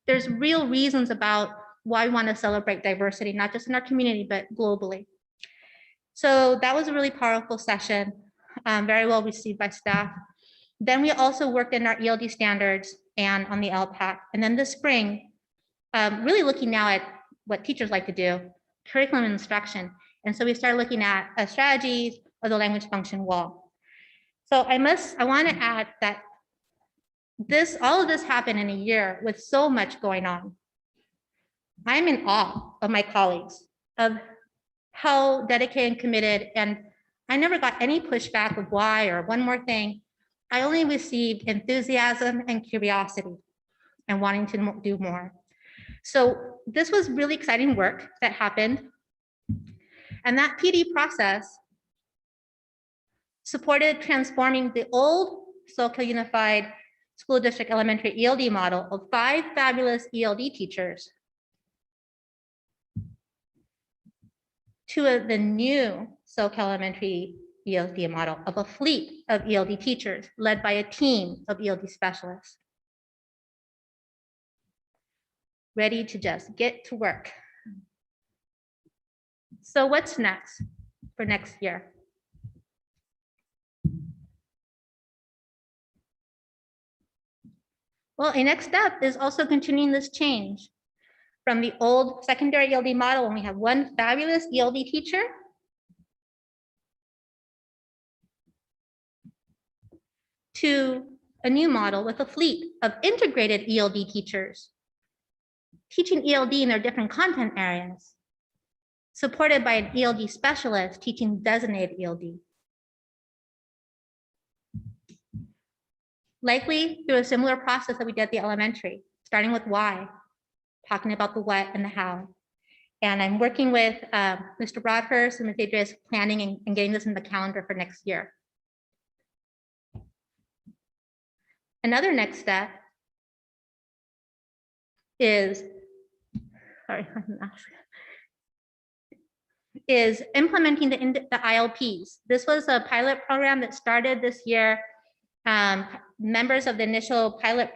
there's real reasons about why we want to celebrate diversity, not just in our community, but globally. So that was a really powerful session, very well received by staff. Then we also worked in our ELD standards and on the LPAC. And then this spring, really looking now at what teachers like to do, curriculum and instruction. And so we started looking at strategies of the language function wall. So I want to add that all of this happened in a year with so much going on. I'm in awe of my colleagues, of how dedicated and committed, and I never got any pushback of why or one more thing. I only received enthusiasm and curiosity and wanting to do more. So this was really exciting work that happened. And that PD process supported transforming the old Soka Unified School District Elementary ELD model of 5 fabulous ELD teachers to the new Soka Elementary ELD model of a fleet of ELD teachers led by a team of ELD specialists, ready to just get to work. So what's next for next year? Well, a next step is also continuing this change from the old secondary ELD model when we have one fabulous ELD teacher to a new model with a fleet of integrated ELD teachers teaching ELD in their different content areas, supported by an ELD specialist teaching designated ELD. Likely through a similar process that we did at the elementary, starting with why, talking about the what and the how. And I'm working with Mr. Broadhurst and Ms. Adrias planning and getting this in the calendar for next year. Another next step is, is implementing the ILPs. This was a pilot program that started this year. Members of the initial pilot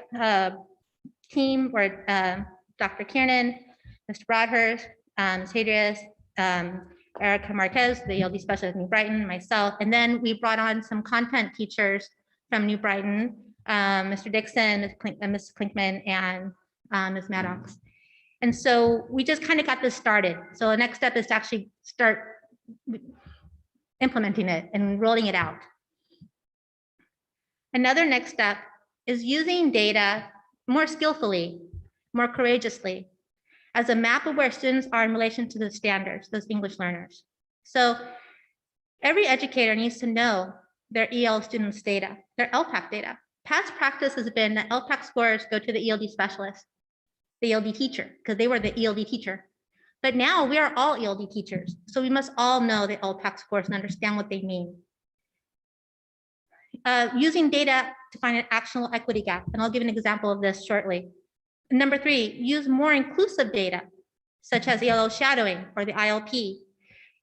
team were Dr. Kiernan, Mr. Broadhurst, Ms. Adrias, Erica Marquez, the ELD specialist in New Brighton, myself, and then we brought on some content teachers from New Brighton, Mr. Dixon, Ms. Klinkman, and Ms. Maddox. And so we just kind of got this started. So the next step is to actually start implementing it and rolling it out. Another next step is using data more skillfully, more courageously, as a map of where students are in relation to the standards, those English learners. So every educator needs to know their EL students' data, their LPAC data. Past practice has been that LPAC scores go to the ELD specialist, the ELD teacher, because they were the ELD teacher. But now we are all ELD teachers, so we must all know the LPAC scores and understand what they mean. Using data to find an actionable equity gap, and I'll give an example of this shortly. Number 3, use more inclusive data, such as ELO shadowing or the ILP.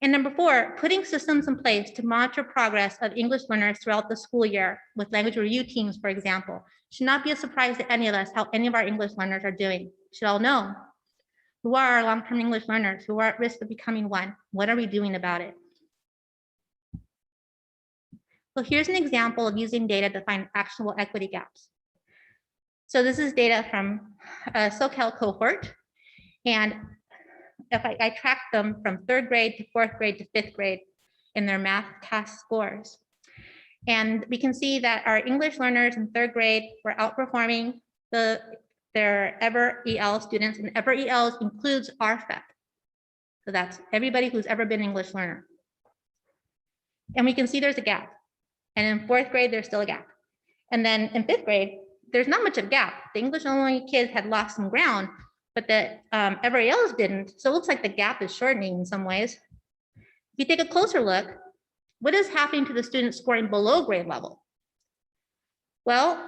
And number 4, putting systems in place to monitor progress of English learners throughout the school year with language review teams, for example. Should not be a surprise to any of us how any of our English learners are doing. Should all know who are our long-term English learners, who are at risk of becoming one. What are we doing about it? So here's an example of using data to find actionable equity gaps. So this is data from a SoCal cohort. And if I track them from 3rd grade to 4th grade to 5th grade in their math test scores. And we can see that our English learners in 3rd grade were outperforming their EVER EL students, and EVER EL includes RFEP. So that's everybody who's ever been an English learner. And we can see there's a gap. And in 4th grade, there's still a gap. And then in 5th grade, there's not much of a gap. The English only kids had lost some ground, but the everybody else didn't. So it looks like the gap is shortening in some ways. If you take a closer look, what is happening to the students scoring below grade level? Well,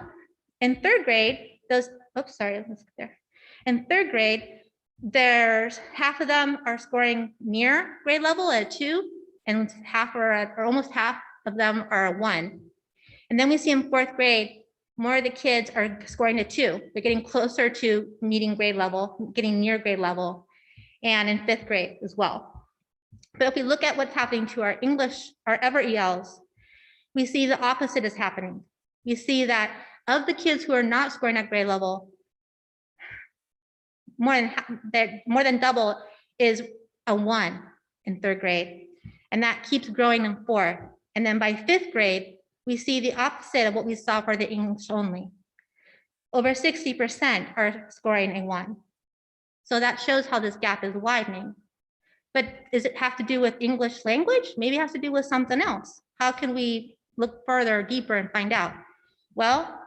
in 3rd grade, those, oops, sorry, let's get there. In 3rd grade, there's half of them are scoring near grade level at 2, and half are at, or almost half of them are a 1. And then we see in 4th grade, more of the kids are scoring a 2. They're getting closer to meeting grade level, getting near grade level, and in 5th grade as well. But if we look at what's happening to our English, our EVER ELs, we see the opposite is happening. We see that of the kids who are not scoring at grade level, more than double is a 1 in 3rd grade. And that keeps growing in 4th. And then by 5th grade, we see the opposite of what we saw for the English only. Over 60% are scoring a 1. So that shows how this gap is widening. But does it have to do with English language? Maybe it has to do with something else. How can we look further, deeper, and find out? Well,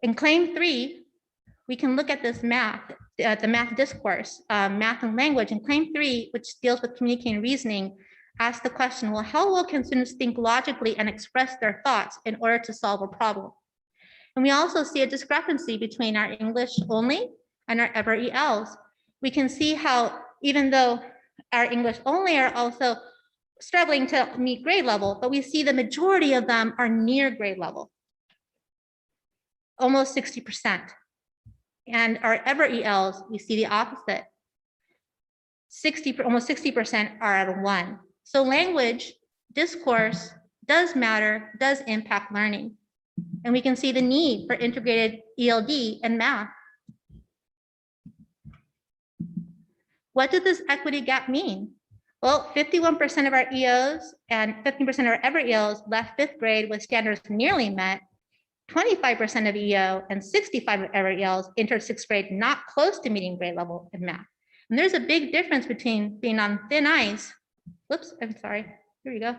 in claim 3, we can look at this math, the math discourse, math and language. In claim 3, which deals with communicating and reasoning, ask the question, well, how well can students think logically and express their thoughts in order to solve a problem? And we also see a discrepancy between our English only and our EVER ELs. We can see how even though our English only are also struggling to meet grade level, but we see the majority of them are near grade level, almost 60%. And our EVER ELs, we see the opposite. almost 60% are at a 1. So language, discourse does matter, does impact learning. And we can see the need for integrated ELD and math. What does this equity gap mean? Well, 51% of our EOs and 15% of our ever EOs left 5th grade with standards nearly met. 25% of EO and 65% of ever EOs entered 6th grade not close to meeting grade level in math. And there's a big difference between being on thin ice. Whoops, I'm sorry. Here we go.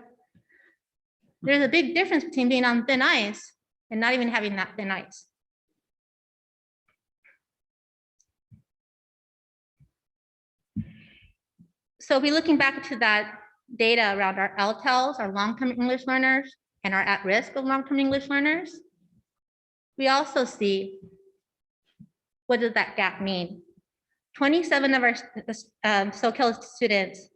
There's a big difference between being on thin ice and not even having that thin ice. So if we're looking back to that data around our LTELs, our long-term English learners, and our at-risk of long-term English learners, we also see, what does that gap mean? 27 of our SoCal students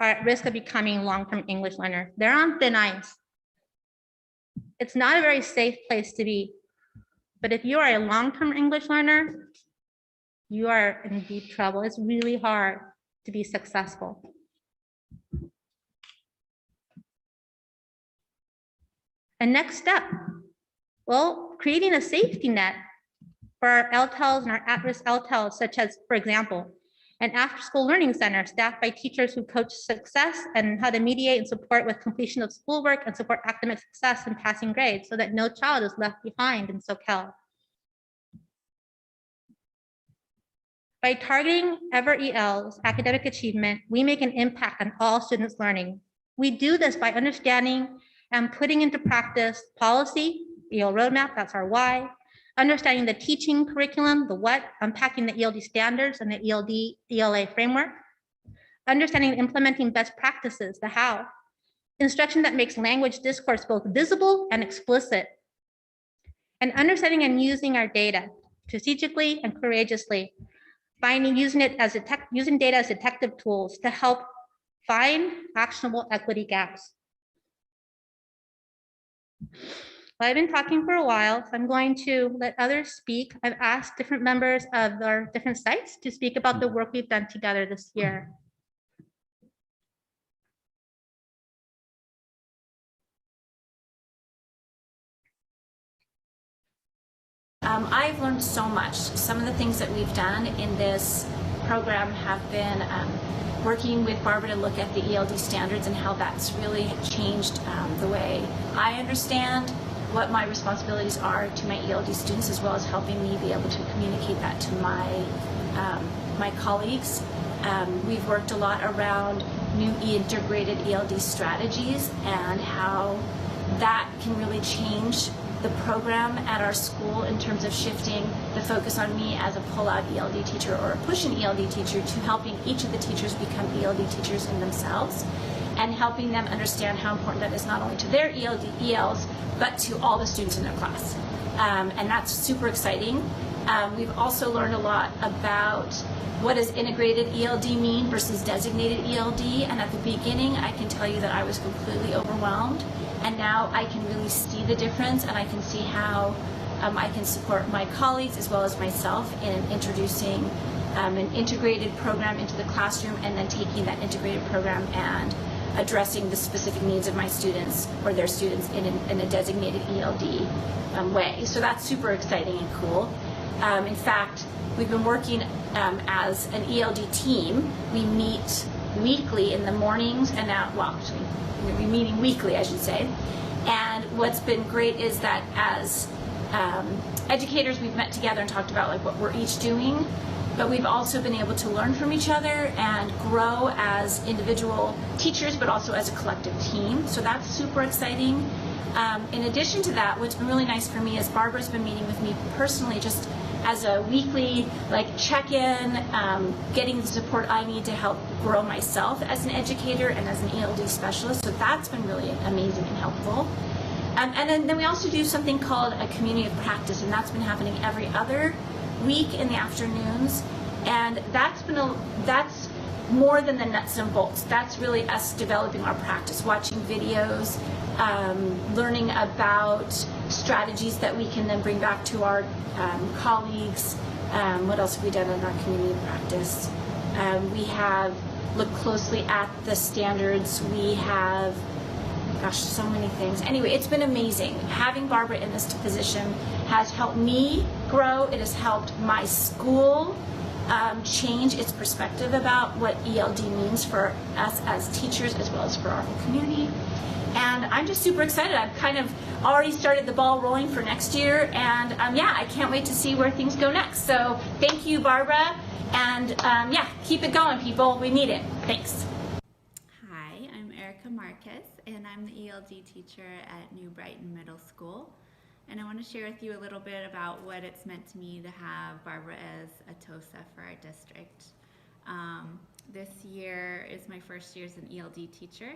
are at risk of becoming long-term English learners. They're on thin ice. It's not a very safe place to be. But if you are a long-term English learner, you are in deep trouble. It's really hard to be successful. And next step, well, creating a safety net for our LTELs and our at-risk LTELs, such as, for example, an after-school learning center staffed by teachers who coach success and how to mediate and support with completion of schoolwork and support academic success and passing grades so that no child is left behind in SoCal. By targeting ever EL's academic achievement, we make an impact on all students' learning. We do this by understanding and putting into practice policy, EL roadmap, that's our why, understanding the teaching curriculum, the what, unpacking the ELD standards and the ELD ELA framework, understanding and implementing best practices, the how, instruction that makes language discourse both visible and explicit, and understanding and using our data strategically and courageously, using data as detective tools to help find actionable equity gaps. Well, I've been talking for a while, so I'm going to let others speak. I've asked different members of our different sites to speak about the work we've done together this year. I've learned so much. Some of the things that we've done in this program have been working with Barbara to look at the ELD standards and how that's really changed the way I understand what my responsibilities are to my ELD students, as well as helping me be able to communicate that to my colleagues. We've worked a lot around new integrated ELD strategies and how that can really change the program at our school in terms of shifting the focus on me as a pull-out ELD teacher or a push-in ELD teacher to helping each of the teachers become ELD teachers in themselves and helping them understand how important that is not only to their ELs, but to all the students in their class. And that's super exciting. We've also learned a lot about what does integrated ELD mean versus designated ELD. And at the beginning, I can tell you that I was completely overwhelmed. And now I can really see the difference, and I can see how I can support my colleagues as well as myself in introducing an integrated program into the classroom and then taking that integrated program and addressing the specific needs of my students or their students in a designated ELD way. So that's super exciting and cool. In fact, we've been working as an ELD team. We meet weekly in the mornings and now, well, actually, we're meeting weekly, I should say. And what's been great is that as educators, we've met together and talked about like what we're each doing, but we've also been able to learn from each other and grow as individual teachers, but also as a collective team. So that's super exciting. In addition to that, what's been really nice for me is Barbara's been meeting with me personally just as a weekly like check-in, getting the support I need to help grow myself as an educator and as an ELD specialist. So that's been really amazing and helpful. And then we also do something called a community of practice, and that's been happening every other week in the afternoons. And that's more than the nuts and bolts. That's really us developing our practice, watching videos, learning about strategies that we can then bring back to our colleagues. What else have we done in our community practice? We have look closely at the standards. We have, gosh, so many things. Anyway, it's been amazing. Having Barbara in this position has helped me grow. It has helped my school change its perspective about what ELD means for us as teachers as well as for our whole community. And I'm just super excited. I've kind of already started the ball rolling for next year. And yeah, I can't wait to see where things go next. So thank you, Barbara. And yeah, keep it going, people. We need it. Thanks. Hi, I'm Erica Marquez, and I'm the ELD teacher at New Brighton Middle School. And I want to share with you a little bit about what it's meant to me to have Barbara as a TOSA for our district. This year is my first year as an ELD teacher,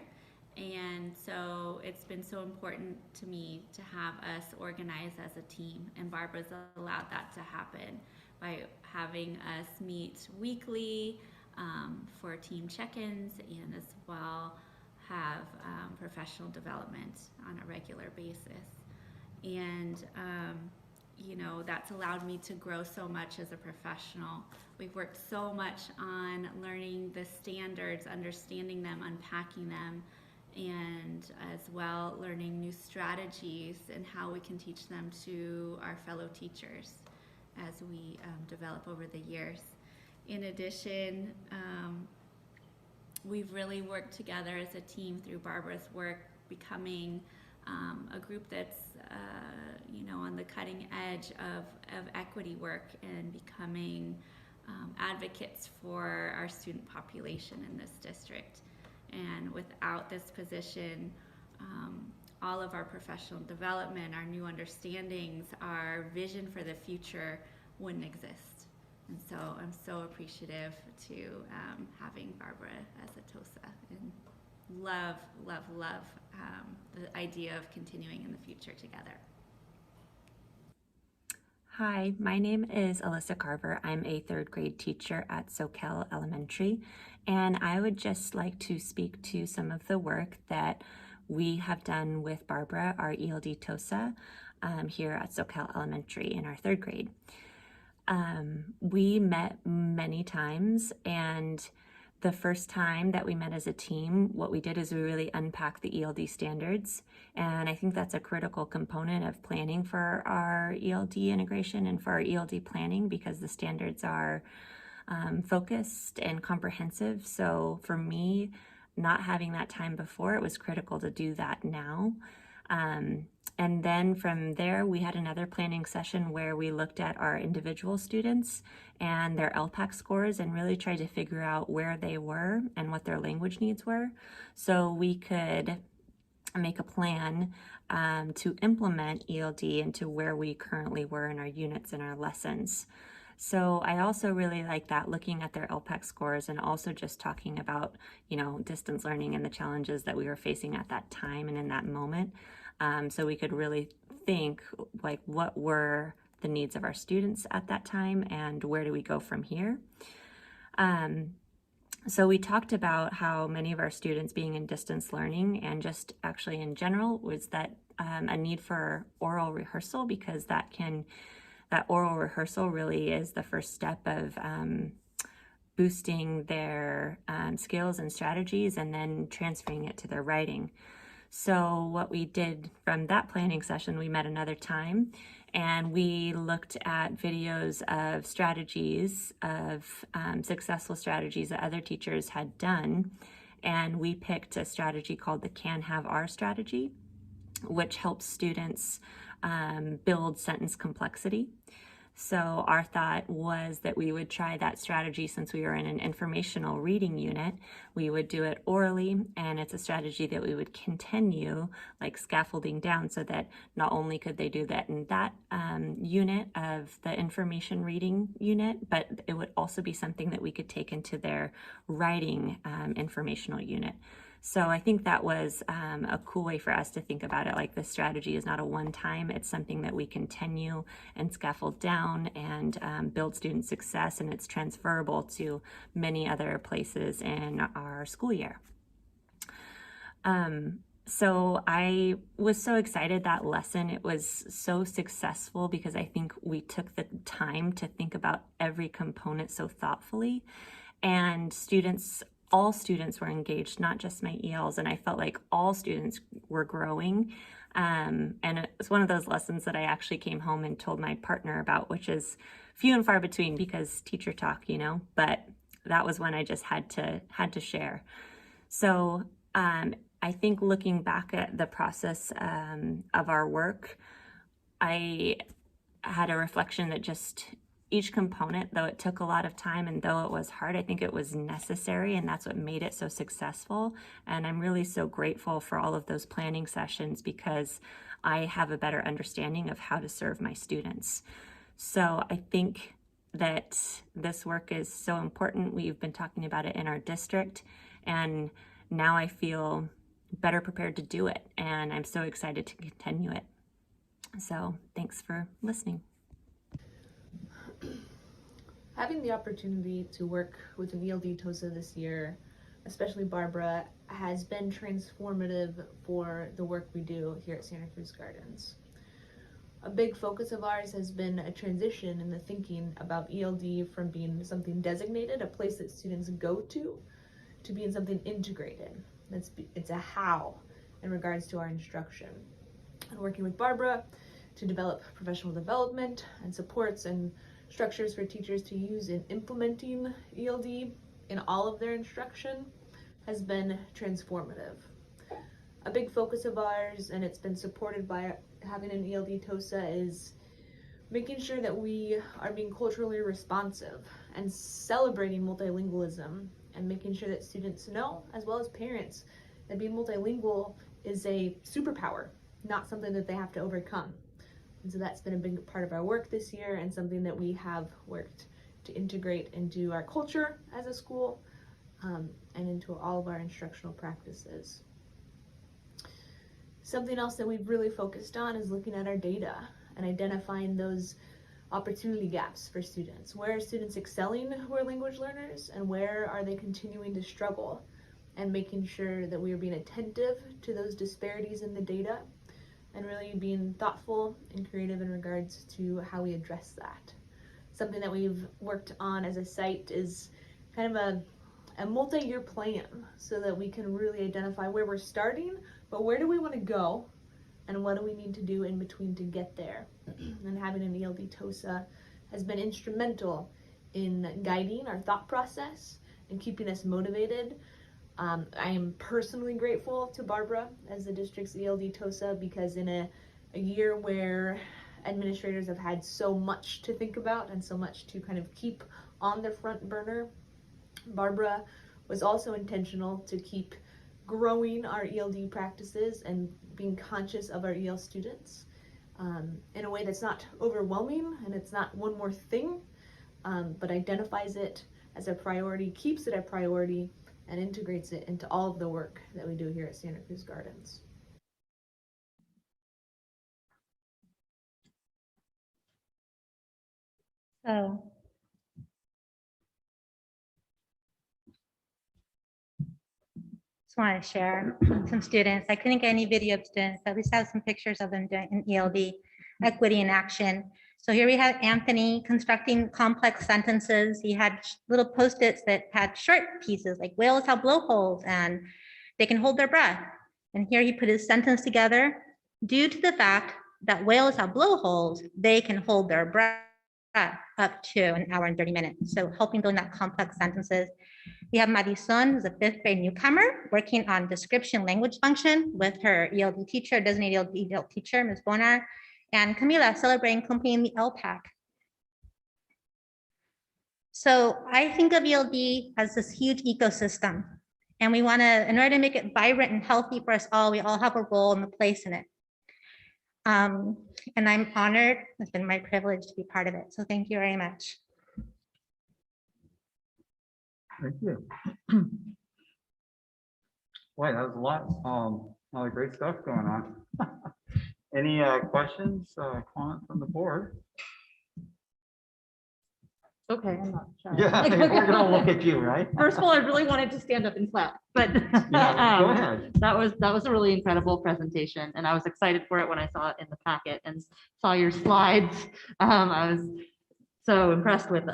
and so it's been so important to me to have us organize as a team, and Barbara's allowed that to happen by having us meet weekly for team check-ins, and as well have professional development on a regular basis. And you know, that's allowed me to grow so much as a professional. We've worked so much on learning the standards, understanding them, unpacking them, and as well learning new strategies and how we can teach them to our fellow teachers as we develop over the years. In addition, we've really worked together as a team through Barbara's work, becoming a group that's you know, on the cutting edge of equity work and becoming advocates for our student population in this district. And without this position, all of our professional development, our new understandings, our vision for the future wouldn't exist. And so I'm so appreciative to having Barbara as a TOSA, and love, love, love the idea of continuing in the future together. Hi, my name is Alyssa Carver. I'm a third grade teacher at Soquel Elementary, and I would just like to speak to some of the work that we have done with Barbara, our ELD TOSA, here at Soquel Elementary in our third grade. We met many times, and the first time that we met as a team, what we did is we really unpacked the ELD standards. And I think that's a critical component of planning for our ELD integration and for our ELD planning, because the standards are focused and comprehensive. So for me, not having that time before, it was critical to do that now. And then from there, we had another planning session where we looked at our individual students and their LPAC scores and really tried to figure out where they were and what their language needs were, so we could make a plan to implement ELD into where we currently were in our units and our lessons. So I also really like that, looking at their LPAC scores and also just talking about, you know, distance learning and the challenges that we were facing at that time and in that moment. So we could really think, like, what were the needs of our students at that time and where do we go from here? So we talked about how many of our students being in distance learning, and just actually in general, was that a need for oral rehearsal, because that oral rehearsal really is the first step of boosting their skills and strategies and then transferring it to their writing. So what we did from that planning session, we met another time and we looked at videos of strategies, of successful strategies that other teachers had done. And we picked a strategy called the Can Have Are strategy, which helps students build sentence complexity. So our thought was that we would try that strategy since we were in an informational reading unit. We would do it orally, and it's a strategy that we would continue, like scaffolding down, so that not only could they do that in that unit of the information reading unit, but it would also be something that we could take into their writing informational unit. So I think that was a cool way for us to think about it. Like, this strategy is not a one-time, it's something that we continue and scaffold down and build student success, and it's transferable to many other places in our school year. So I was so excited that lesson. It was so successful because I think we took the time to think about every component so thoughtfully, and students all students were engaged, not just my ELs, and I felt like all students were growing. And it's one of those lessons that I actually came home and told my partner about, which is few and far between because teacher talk, you know, but that was when I just had to share. So I think looking back at the process of our work, I had a reflection that just each component, though it took a lot of time and though it was hard, I think it was necessary, and that's what made it so successful. And I'm really so grateful for all of those planning sessions because I have a better understanding of how to serve my students. So I think that this work is so important. We've been talking about it in our district, and now I feel better prepared to do it, and I'm so excited to continue it. So thanks for listening. Having the opportunity to work with an ELD TOSA this year, especially Barbara, has been transformative for the work we do here at Santa Cruz Gardens. A big focus of ours has been a transition in the thinking about ELD from being something designated, a place that students go to being something integrated. It's a how in regards to our instruction. And working with Barbara to develop professional development and supports and structures for teachers to use in implementing ELD in all of their instruction has been transformative. A big focus of ours, and it's been supported by having an ELD TOSA, is making sure that we are being culturally responsive and celebrating multilingualism and making sure that students know, as well as parents, that being multilingual is a superpower, not something that they have to overcome. And so that's been a big part of our work this year and something that we have worked to integrate into our culture as a school and into all of our instructional practices. Something else that we've really focused on is looking at our data and identifying those opportunity gaps for students. Where are students excelling who are language learners, and where are they continuing to struggle? And making sure that we are being attentive to those disparities in the data and really being thoughtful and creative in regards to how we address that. Something that we've worked on as a site is kind of a multi-year plan so that we can really identify where we're starting, but where do we want to go and what do we need to do in between to get there. And having an ELD TOSA has been instrumental in guiding our thought process and keeping us motivated. I am personally grateful to Barbara as the district's ELD TOSA because in a year where administrators have had so much to think about and so much to kind of keep on the front burner, Barbara was also intentional to keep growing our ELD practices and being conscious of our EL students in a way that's not overwhelming and it's not one more thing, but identifies it as a priority, keeps it a priority, and integrates it into all of the work that we do here at Santa Cruz Gardens. So just want to share some students. I couldn't get any video of students, but at least have some pictures of them doing an ELD equity in action. So here we have Anthony constructing complex sentences. He had little Post-its that had short pieces like whales have blowholes and they can hold their breath. And here he put his sentence together. Due to the fact that whales have blowholes, they can hold their breath up to an hour and 30 minutes. So helping build that complex sentences. We have Madison, who's a 5th grade newcomer, working on description language function with her ELD teacher, designated ELD teacher, Ms. Bonar, and Camila celebrating completing the LPAC. So I think of ELD as this huge ecosystem, and we want to, in order to make it vibrant and healthy for us all, we all have a role and a place in it. And I'm honored, it's been my privilege to be part of it. So thank you very much. Thank you. Boy, that was a lot of great stuff going on. Any questions, comments from the board? Okay, I'm not sure. Yeah, we're gonna look at you, right? First of all, I really wanted to stand up and clap, but Yeah, go ahead. that was a really incredible presentation, and I was excited for it when I saw it in the packet and saw your slides. I was so impressed with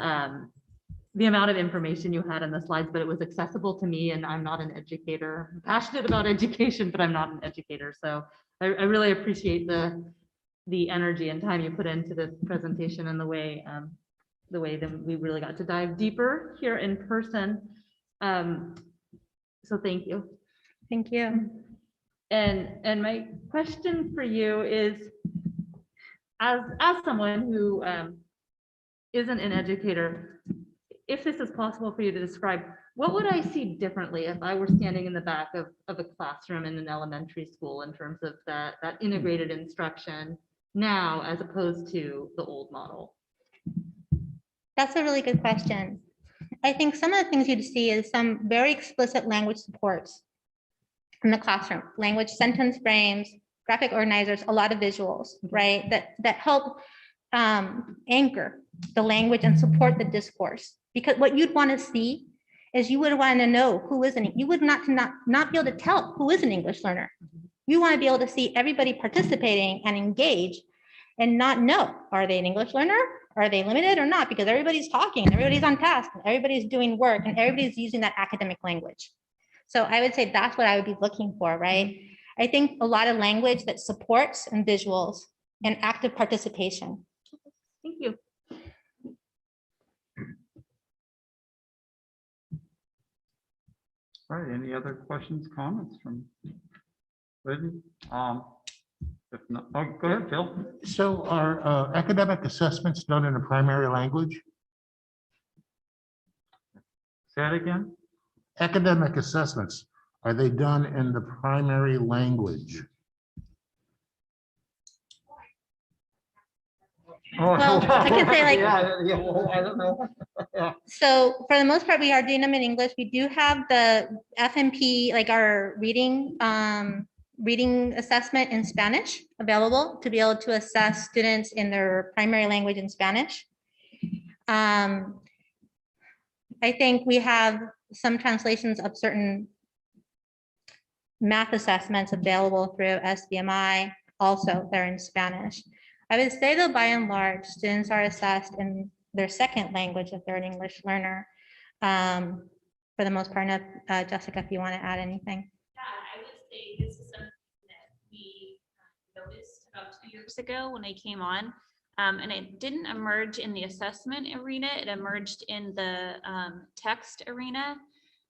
the amount of information you had in the slides, but it was accessible to me, and I'm not an educator. I'm passionate about education, but I'm not an educator. So I really appreciate the energy and time you put into this presentation and the way that we really got to dive deeper here in person. So thank you. Thank you. And my question for you is, as someone who isn't an educator, if this is possible for you to describe, what would I see differently if I were standing in the back of a classroom in an elementary school in terms of that integrated instruction now as opposed to the old model? That's a really good question. I think some of the things you'd see is some very explicit language supports in the classroom, language sentence frames, graphic organizers, a lot of visuals, right? That help anchor the language and support the discourse. Because what you'd want to see is you would want to know who is you would not be able to tell who is an English learner. You want to be able to see everybody participating and engage and not know, are they an English learner? Are they limited or not? Because everybody's talking, and everybody's on task, and everybody's doing work, and everybody's using that academic language. So I would say that's what I would be looking for, right? I think a lot of language that supports and visuals and active participation. Thank you. All right, any other questions, comments from Lydia? If not, oh, go ahead, Phil. So are academic assessments done in a primary language? Say that again? Academic assessments, are they done in the primary language? Well, I can say like, Well, I don't know. Yeah. so for the most part, we are doing them in English. We do have the FMP, like our reading assessment in Spanish available to be able to assess students in their primary language in Spanish. I think we have some translations of certain math assessments available through SBMI also they're in Spanish. I would say though, by and large, students are assessed in their second language if they're an English learner. For the most part, Jessica, if you want to add anything. Yeah, I would say this is something that we noticed about 2 years ago when I came on. And it didn't emerge in the assessment arena, it emerged in the text arena.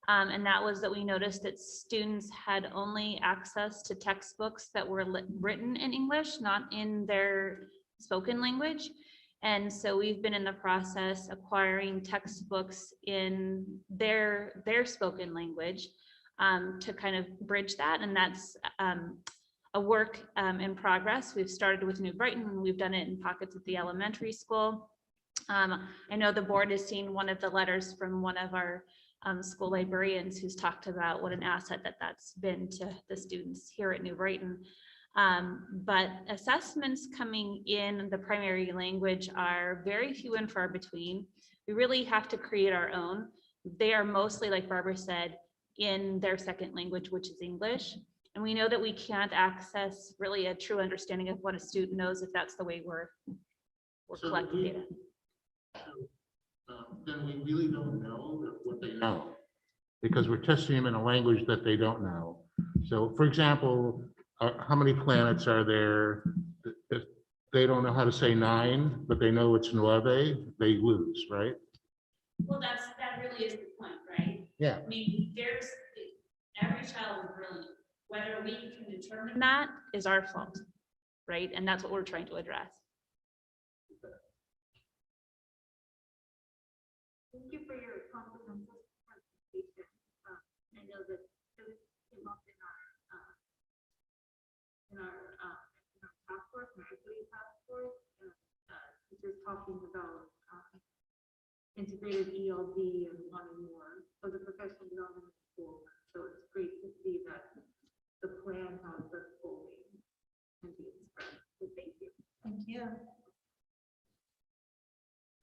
And that was that we noticed that students had only access to textbooks that were written in English, not in their spoken language. And so we've been in the process acquiring textbooks in their spoken language to kind of bridge that. And that's a work in progress. We've started with New Brighton, and we've done it in pockets at the elementary school. I know the board has seen one of the letters from one of our school librarians who's talked about what an asset that's been to the students here at New Brighton. But assessments coming in the primary language are very few and far between. We really have to create our own. They are mostly, like Barbara said, in their second language, which is English. And we know that we can't access really a true understanding of what a student knows if that's the way we're collecting data. Then we really don't know what they know because we're testing them in a language that they don't know. So for example, how many planets are there? If they don't know how to say 9, but they know it's 9, they lose, right? Well, that really is the point, right? Yeah. I mean, every child is brilliant. Whether we can determine that is our fault, right? And that's what we're trying to address. Thank you for your comprehensive presentation. I know that it came up in our task force, in our equity task force, teachers talking about integrated ELD and wanting more of the professional development in school. So it's great to see that the plan has the full weight and being spread. So thank you. Thank you.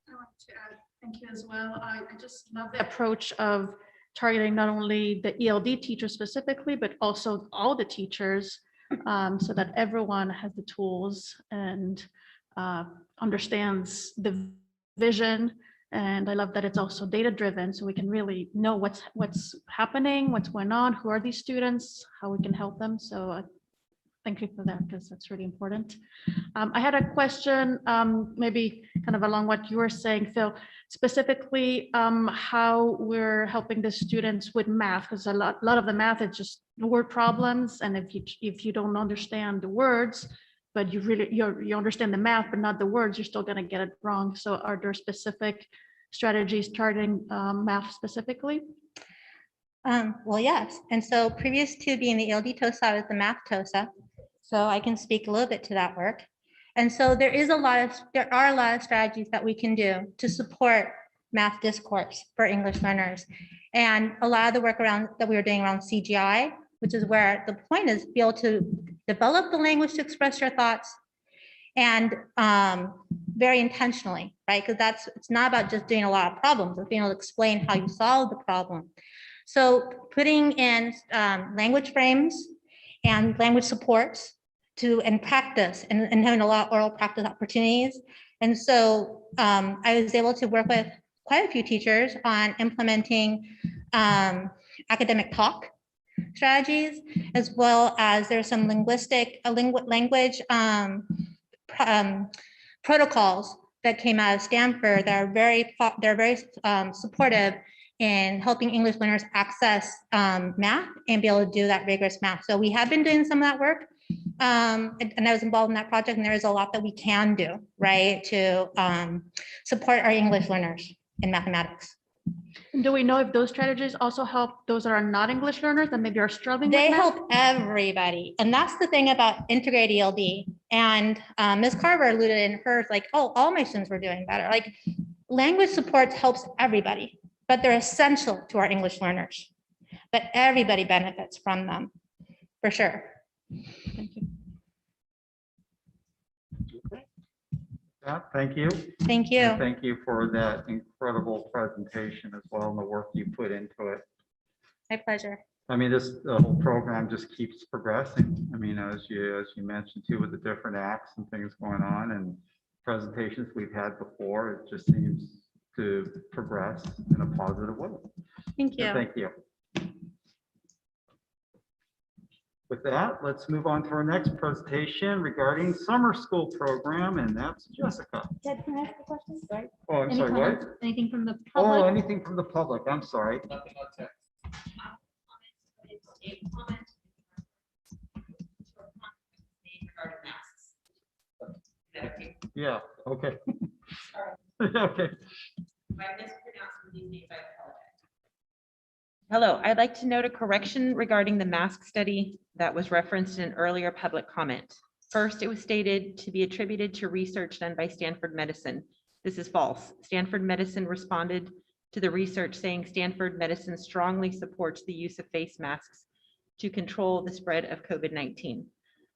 I want to add thank you as well. I just love the approach of targeting not only the ELD teachers specifically, but also all the teachers so that everyone has the tools and understands the vision And I love that it's also data-driven, so we can really know what's happening, what's going on, who are these students, how we can help them. So thank you for that, because that's really important. I had a question, maybe kind of along what you were saying, Phil, specifically how we're helping the students with math, because a lot of the math is just word problems, and if you don't understand the words, but you understand the math but not the words, you're still going to get it wrong. So are there specific strategies targeting math specifically? Well, yes. And so previous to being the ELD TOSA, I was the math TOSA. So I can speak a little bit to that work. And so there are a lot of strategies that we can do to support math discourse for English learners. And a lot of the work that we were doing around CGI, which is where the point is be able to develop the language to express your thoughts, and very intentionally, right? Because it's not about just doing a lot of problems, it's being able to explain how you solve the problem. So putting in language frames and language supports and practice and having a lot of oral practice opportunities. And so I was able to work with quite a few teachers on implementing academic talk strategies, as well as there's some language protocols that came out of Stanford that are very supportive in helping English learners access math and be able to do that rigorous math. So we have been doing some of that work, and I was involved in that project, and there is a lot that we can do, right, to support our English learners in mathematics. Do we know if those strategies also help those that are not English learners that maybe are struggling? They with math? help everybody. And that's the thing about integrated ELD. And Ms. Carver alluded in hers, like, oh, all my students were doing better. Like, language supports helps everybody, but they're essential to our English learners. But everybody benefits from them, for sure. Thank you. Yeah, thank you. Thank you. And thank you for that incredible presentation as well, and the work you put into it. My pleasure. I mean, the whole program just keeps progressing. I mean, as you mentioned too, with the different acts and things going on and presentations we've had before, it just seems to progress in a positive way. Thank you. So thank you. With that, let's move on to our next presentation regarding summer school program, and that's Jessica. Ted, can I ask a question? Sorry. Oh, I'm Any sorry, comments? what? Anything from the Oh, public? anything from the public, I'm sorry. Yeah, okay. Okay. Hello, I'd like to note a correction regarding the mask study that was referenced in an earlier public comment. First, it was stated to be attributed to research done by Stanford Medicine. This is false. Stanford Medicine responded to the research saying Stanford Medicine strongly supports the use of face masks to control the spread of COVID-19.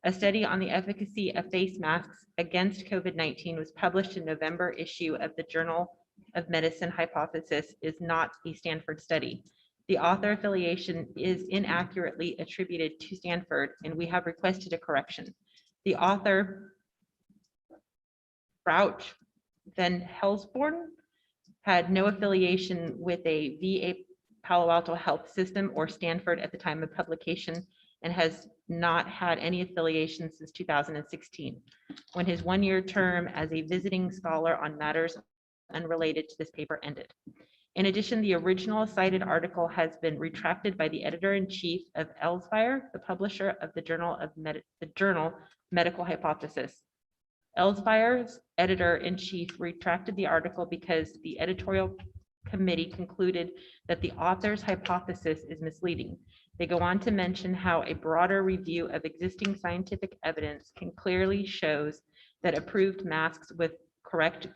A study on the efficacy of face masks against COVID-19 was published in November issue of the Journal of Medicine. Hypothesis is not a Stanford study. The author affiliation is inaccurately attributed to Stanford, and we have requested a correction. The author, Crouch Van Helsborn, had no affiliation with a VA Palo Alto Health System or Stanford at the time of publication, and has not had any affiliation since 2016, when his one-year term as a visiting scholar on matters unrelated to this paper ended. In addition, the original cited article has been retracted by the editor-in-chief of Elsevier, the publisher of the Journal Medical Hypothesis. Elsevier's editor-in-chief retracted the article because the editorial committee concluded that the author's hypothesis is misleading. They go on to mention how a broader review of existing scientific evidence can clearly shows that approved masks with correct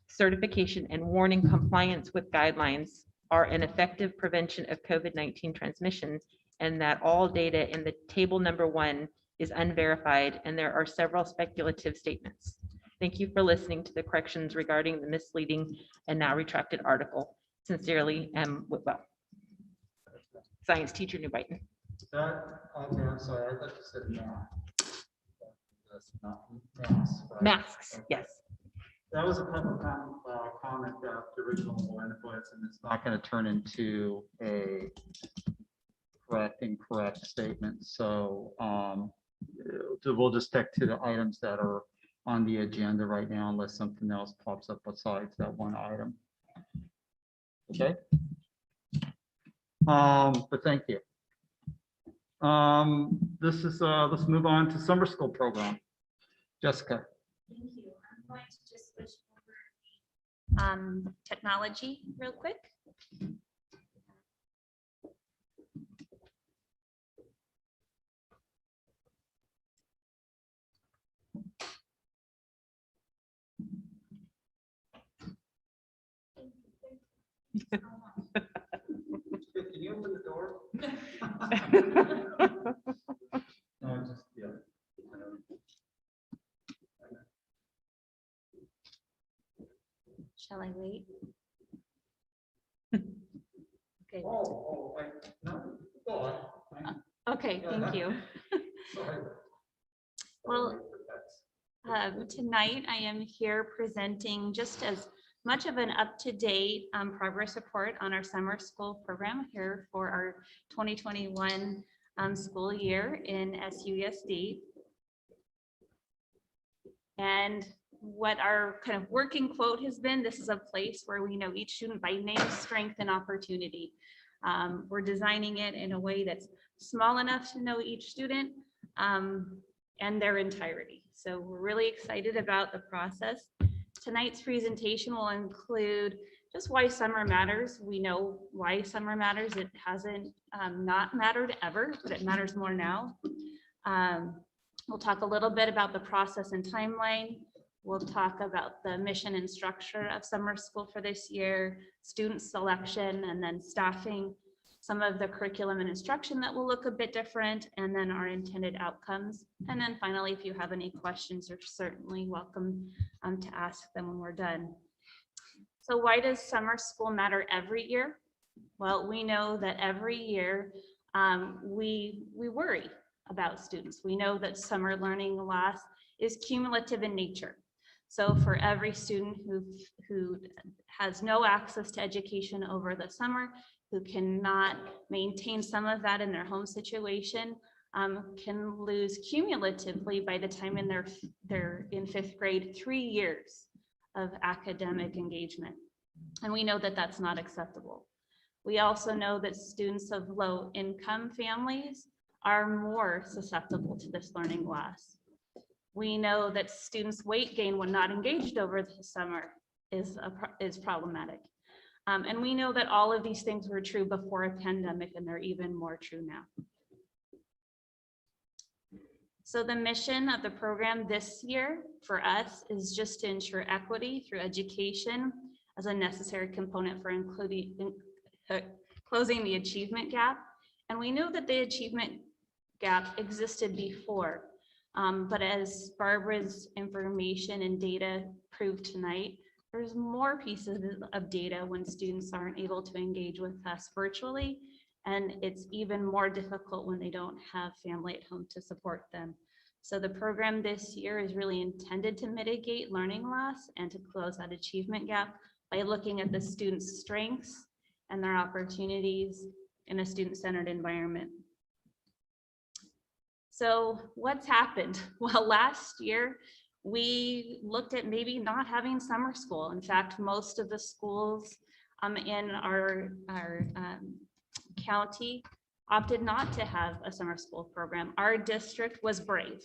certification and warning compliance with guidelines are an effective prevention of COVID-19 transmission, and that all data in the table number 1 is unverified, and there are several speculative statements. Thank you for listening to the corrections regarding the misleading and now retracted article. Sincerely, M. Whitwell, science teacher, New Brighton. Okay, I'm sorry, I thought you said no. That's not masks, right? Masks, Okay. yes. That was a public comment that the original inputs, and it's not going to turn into a incorrect statement. So we'll just stick to the items that are on the agenda right now, unless something else pops up besides that one item. Okay. But thank you. Let's move on to summer school program. Jessica. Thank you. I'm going to just switch over technology real quick. Can you open the door? No, just, yeah. Shall I wait? Okay. Okay, thank you. Well, tonight I am here presenting just as much of an up-to-date progress report on our summer school program here for our 2021 school year in SUESD. And what our kind of working quote has been, this is a place where we know each student by name, strength, and opportunity. We're designing it in a way that's small enough to know each student and their entirety. So we're really excited about the process. Tonight's presentation will include just why summer matters. We know why summer matters. It hasn't not mattered ever, but it matters more now. We'll talk a little bit about the process and timeline. We'll talk about the mission and structure of summer school for this year, student selection, and then staffing, some of the curriculum and instruction that will look a bit different, and then our intended outcomes. And then finally, if you have any questions, you're certainly welcome to ask them when we're done. So why does summer school matter every year? Well, we know that every year we worry about students. We know that summer learning loss is cumulative in nature. So for every student who has no access to education over the summer, who cannot maintain some of that in their home situation, can lose cumulatively by the time they're in 5th grade, 3 years of academic engagement. And we know that that's not acceptable. We also know that students of low income families are more susceptible to this learning loss. We know that students' weight gain when not engaged over the summer is problematic. And we know that all of these things were true before a pandemic, and they're even more true now. So the mission of the program this year for us is just to ensure equity through education as a necessary component for closing the achievement gap. And we know that the achievement gap existed before, but as Barbara's information and data proved tonight, there's more pieces of data when students aren't able to engage with us virtually, and it's even more difficult when they don't have family at home to support them. So the program this year is really intended to mitigate learning loss and to close that achievement gap by looking at the students' strengths and their opportunities in a student-centered environment. So what's happened? Well, last year, we looked at maybe not having summer school. In fact, most of the schools in our county opted not to have a summer school program. Our district was brave,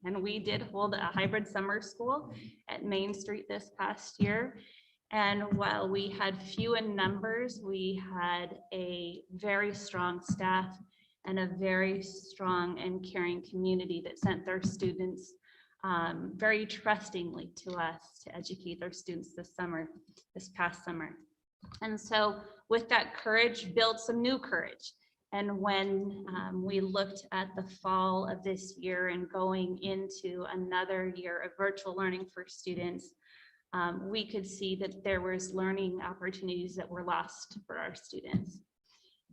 and we did hold a hybrid summer school at Main Street this past year. And while we had few in numbers, we had a very strong staff and a very strong and caring community that sent their students very trustingly to us to educate their students this past summer. And so with that courage, built some new courage. And when we looked at the fall of this year and going into another year of virtual learning for students, we could see that there was learning opportunities that were lost for our students.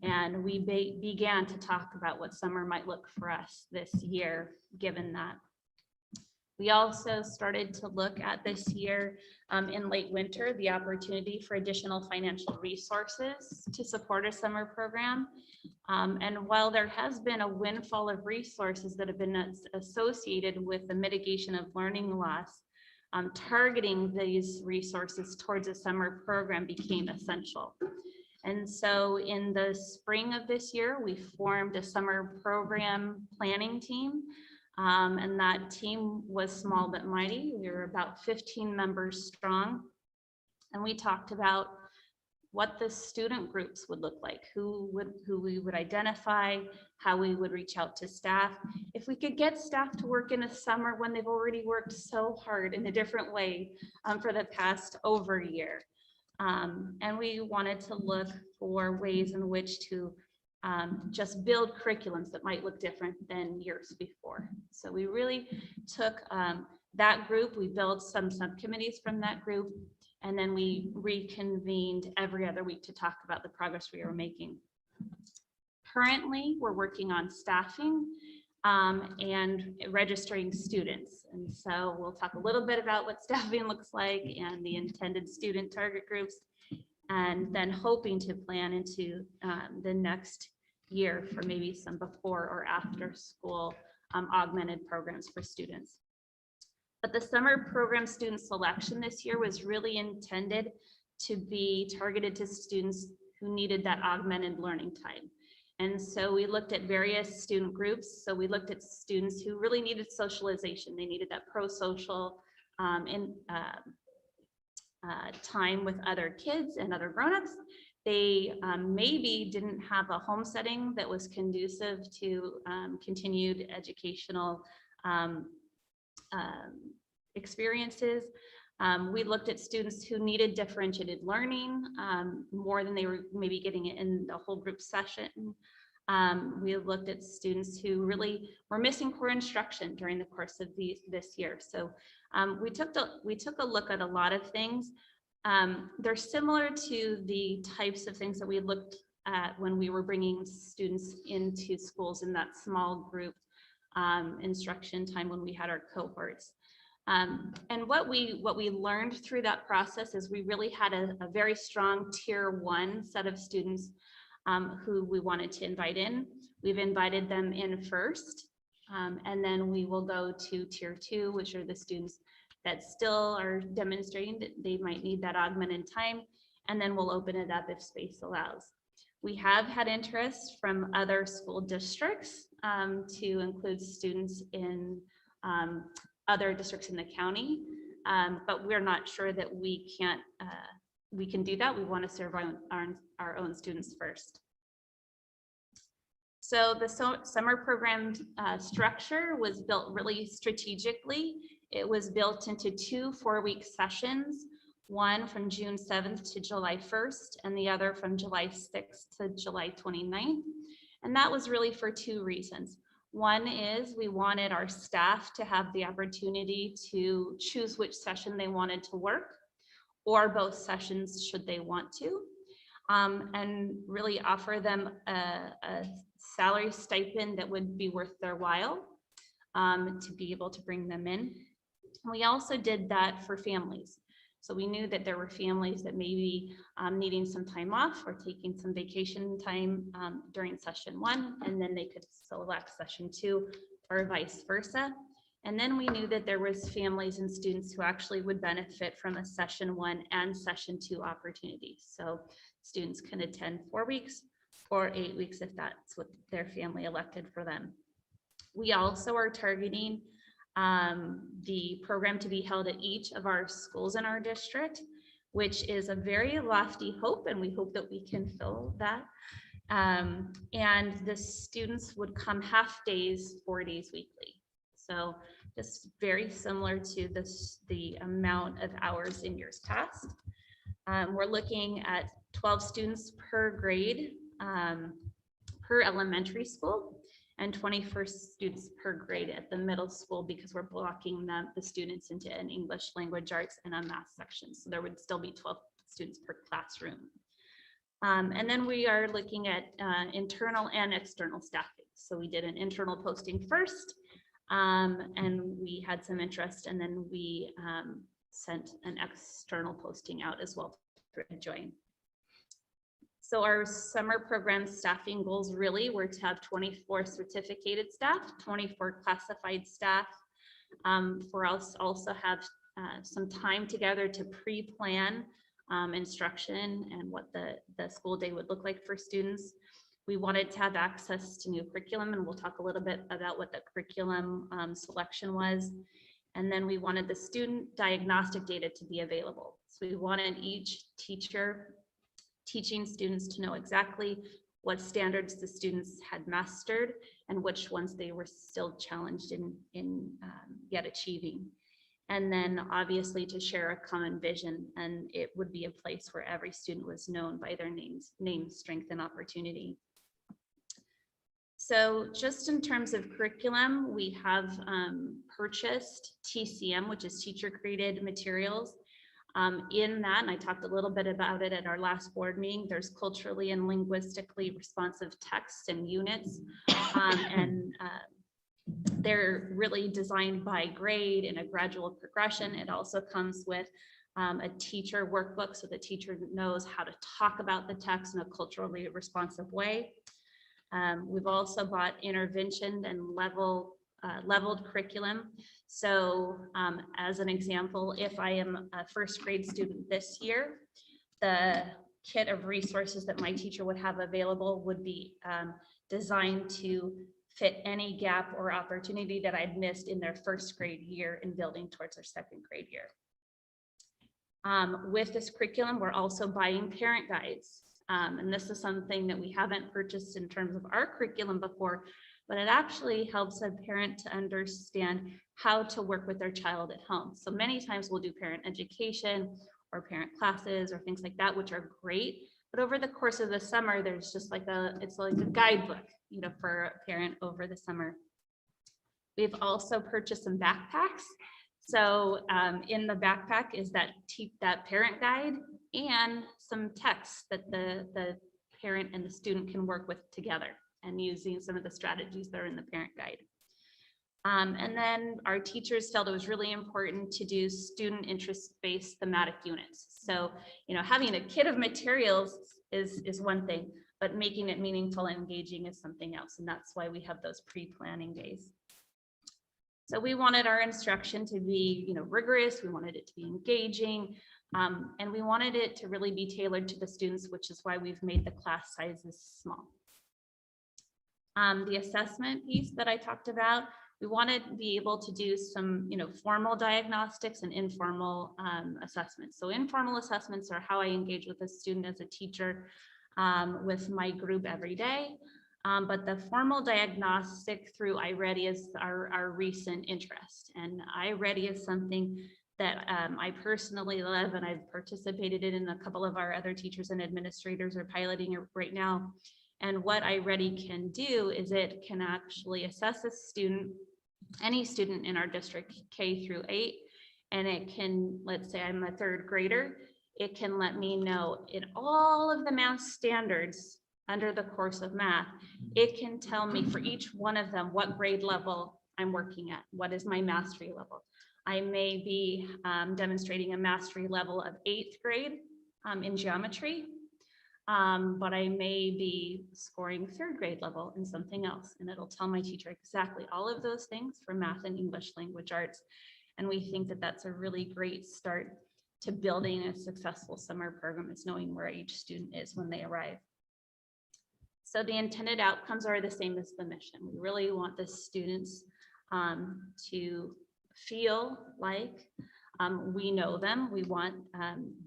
And we began to talk about what summer might look for us this year, given that. We also started to look at this year in late winter, the opportunity for additional financial resources to support a summer program. And while there has been a windfall of resources that have been associated with the mitigation of learning loss, targeting these resources towards a summer program became essential. And so in the spring of this year, we formed a summer program planning team. And that team was small but mighty. We were about 15 members strong. And we talked about what the student groups would look like, who we would identify, how we would reach out to staff. If we could get staff to work in a summer when they've already worked so hard in a different way for the past over a year. And we wanted to look for ways in which to just build curriculums that might look different than years before. So we really took that group, we built some subcommittees from that group, and then we reconvened every other week to talk about the progress we were making. Currently, we're working on staffing and registering students. And so we'll talk a little bit about what staffing looks like and the intended student target groups, and then hoping to plan into the next year for maybe some before or after school augmented programs for students. But the summer program student selection this year was really intended to be targeted to students who needed that augmented learning time. And so we looked at various student groups. So we looked at students who really needed socialization. They needed that pro-social time with other kids and other grown-ups. They maybe didn't have a home setting that was conducive to continued educational experiences. We looked at students who needed differentiated learning more than they were maybe getting it in the whole group session. We looked at students who really were missing core instruction during the course of this year. So we took a look at a lot of things. They're similar to the types of things that we looked at when we were bringing students into schools in that small group instruction time when we had our cohorts. And what we learned through that process is we really had a very strong tier 1 set of students who we wanted to invite in. We've invited them in first, and then we will go to tier 2, which are the students that still are demonstrating that they might need that augmented time, and then we'll open it up if space allows. We have had interest from other school districts to include students in other districts in the county, but we're not sure that we can do that. We want to serve our own students first. So the summer program structure was built really strategically. It was built into 2 4-week sessions, one from June 7th to July 1st, and the other from July 6th to July 29th. And that was really for 2 reasons. One is we wanted our staff to have the opportunity to choose which session they wanted to work, or both sessions should they want to, and really offer them a salary stipend that would be worth their while to be able to bring them in. We also did that for families. So we knew that there were families that may be needing some time off or taking some vacation time during session 1, and then they could select session 2 or vice versa. And then we knew that there was families and students who actually would benefit from a session 1 and session 2 opportunity. So students can attend 4 weeks or 8 weeks if that's what their family elected for them. We also are targeting the program to be held at each of our schools in our district, which is a very lofty hope, and we hope that we can fill that. And the students would come half days, 4 days weekly. So just very similar to the amount of hours in years past. We're looking at 12 students per grade per elementary school, and 21 students per grade at the middle school, because we're blocking the students into an English language arts and a math section. So there would still be 12 students per classroom. And then we are looking at internal and external staffing. So we did an internal posting first, And we had some interest, and then we sent an external posting out as well to join. So our summer program staffing goals really were to have 24 certificated staff, 24 classified staff, for us also have some time together to pre-plan instruction and what the school day would look like for students. We wanted to have access to new curriculum, and we'll talk a little bit about what the curriculum selection was. And then we wanted the student diagnostic data to be available. So we wanted each teacher teaching students to know exactly what standards the students had mastered and which ones they were still challenged in yet achieving. And then obviously to share a common vision, and it would be a place where every student was known by their name, strength, and opportunity. So just in terms of curriculum, we have purchased TCM, which is teacher created materials. In that, and I talked a little bit about it at our last board meeting, there's culturally and linguistically responsive texts and units, and they're really designed by grade in a gradual progression. It also comes with a teacher workbook, so the teacher knows how to talk about the text in a culturally responsive way. We've also bought intervention and leveled curriculum. So as an example, if I am a first grade student this year, the kit of resources that my teacher would have available would be designed to fit any gap or opportunity that I'd missed in their first grade year in building towards their second grade year. With this curriculum, we're also buying parent guides. And this is something that we haven't purchased in terms of our curriculum before, but it actually helps a parent to understand how to work with their child at home. So many times we'll do parent education or parent classes or things like that, which are great. But over the course of the summer, there's just like it's like a guidebook, you know, for a parent over the summer. We've also purchased some backpacks. So in the backpack is that parent guide and some text that the parent and the student can work with together, and using some of the strategies that are in the parent guide. And then our teachers felt it was really important to do student interest-based thematic units. So, you know, having a kit of materials is one thing, but making it meaningful and engaging is something else. And that's why we have those pre-planning days. So we wanted our instruction to be, you know, rigorous. We wanted it to be engaging. And we wanted it to really be tailored to the students, which is why we've made the class sizes small. The assessment piece that I talked about, we wanted to be able to do some, you know, formal diagnostics and informal assessments. So informal assessments are how I engage with a student as a teacher with my group every day. But the formal diagnostic through iReady is our recent interest. And iReady is something that I personally love, and I've participated in a couple of our other teachers and administrators are piloting it right now. And what iReady can do is it can actually assess a student, any student in our district K through 8, and it can, let's say I'm a third grader, it can let me know in all of the math standards under the course of math, it can tell me for each one of them what grade level I'm working at, what is my mastery level. I may be demonstrating a mastery level of 8th grade in geometry, but I may be scoring 3rd grade level in something else, and it'll tell my teacher exactly all of those things for math and English language arts. And we think that that's a really great start to building a successful summer program, is knowing where each student is when they arrive. So the intended outcomes are the same as the mission. We really want the students to feel like we know them. We want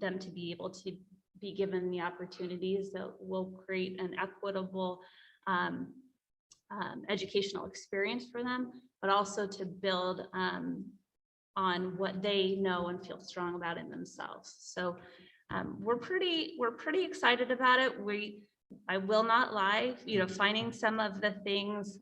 them to be able to be given the opportunities that will create an equitable educational experience for them, but also to build on what they know and feel strong about in themselves. So we're pretty excited about it. I will not lie, you know, finding some of the things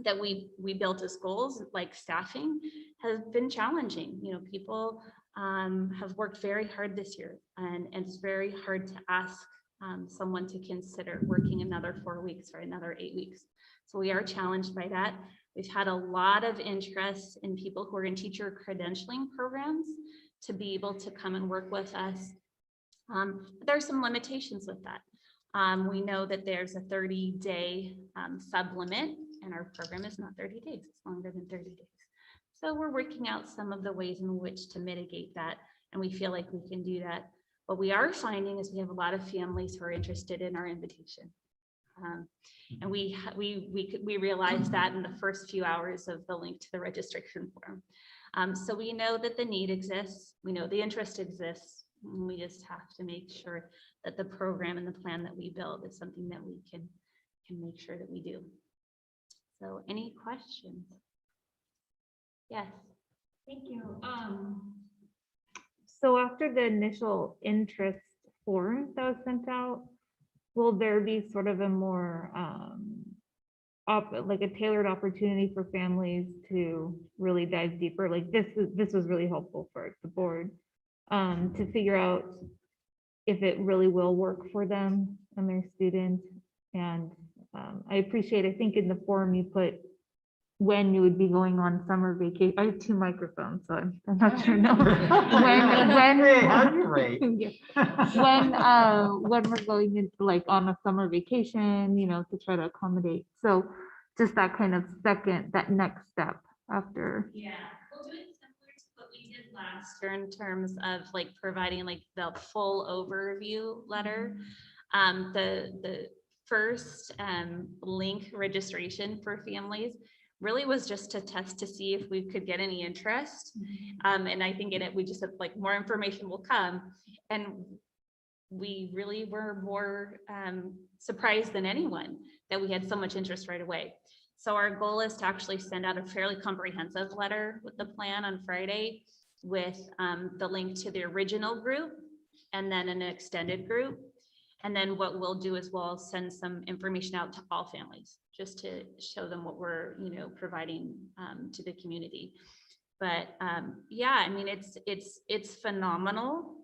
that we built as goals, like staffing, has been challenging. You know, people have worked very hard this year, and it's very hard to ask someone to consider working another 4 weeks or another 8 weeks. So we are challenged by that. We've had a lot of interest in people who are in teacher credentialing programs to be able to come and work with us. There are some limitations with that. We know that there's a 30-day sub-limit, and our program is not 30 days, it's longer than 30 days. So we're working out some of the ways in which to mitigate that, and we feel like we can do that. What we are finding is we have a lot of families who are interested in our invitation. And we realized that in the first few hours of the link to the registration form. So we know that the need exists, we know the interest exists, and we just have to make sure that the program and the plan that we build is something that we can make sure that we do. So any questions? Yes. Thank you. So after the initial interest form that was sent out, will there be sort of a more like a tailored opportunity for families to really dive deeper? Like this was really helpful for the board to figure out if it really will work for them and their student. And I appreciate, I think in the form you put when you would be going on summer vacation. I have two microphones, so I'm not sure. No. when Hey, how'd you rate? when we're going into like on a summer vacation, you know, to try to accommodate. So just that kind of that next step after. Yeah, we'll do it similar to what we did last year in terms of like providing like the full overview letter. The first link registration for families really was just to test to see if we could get any interest. And I think in it, we just said like more information will come. And we really were more surprised than anyone that we had so much interest right away. So our goal is to actually send out a fairly comprehensive letter with the plan on Friday with the link to the original group and then an extended group. And then what we'll do is we'll send some information out to all families just to show them what we're, you know, providing to the community. But yeah, I mean, it's phenomenal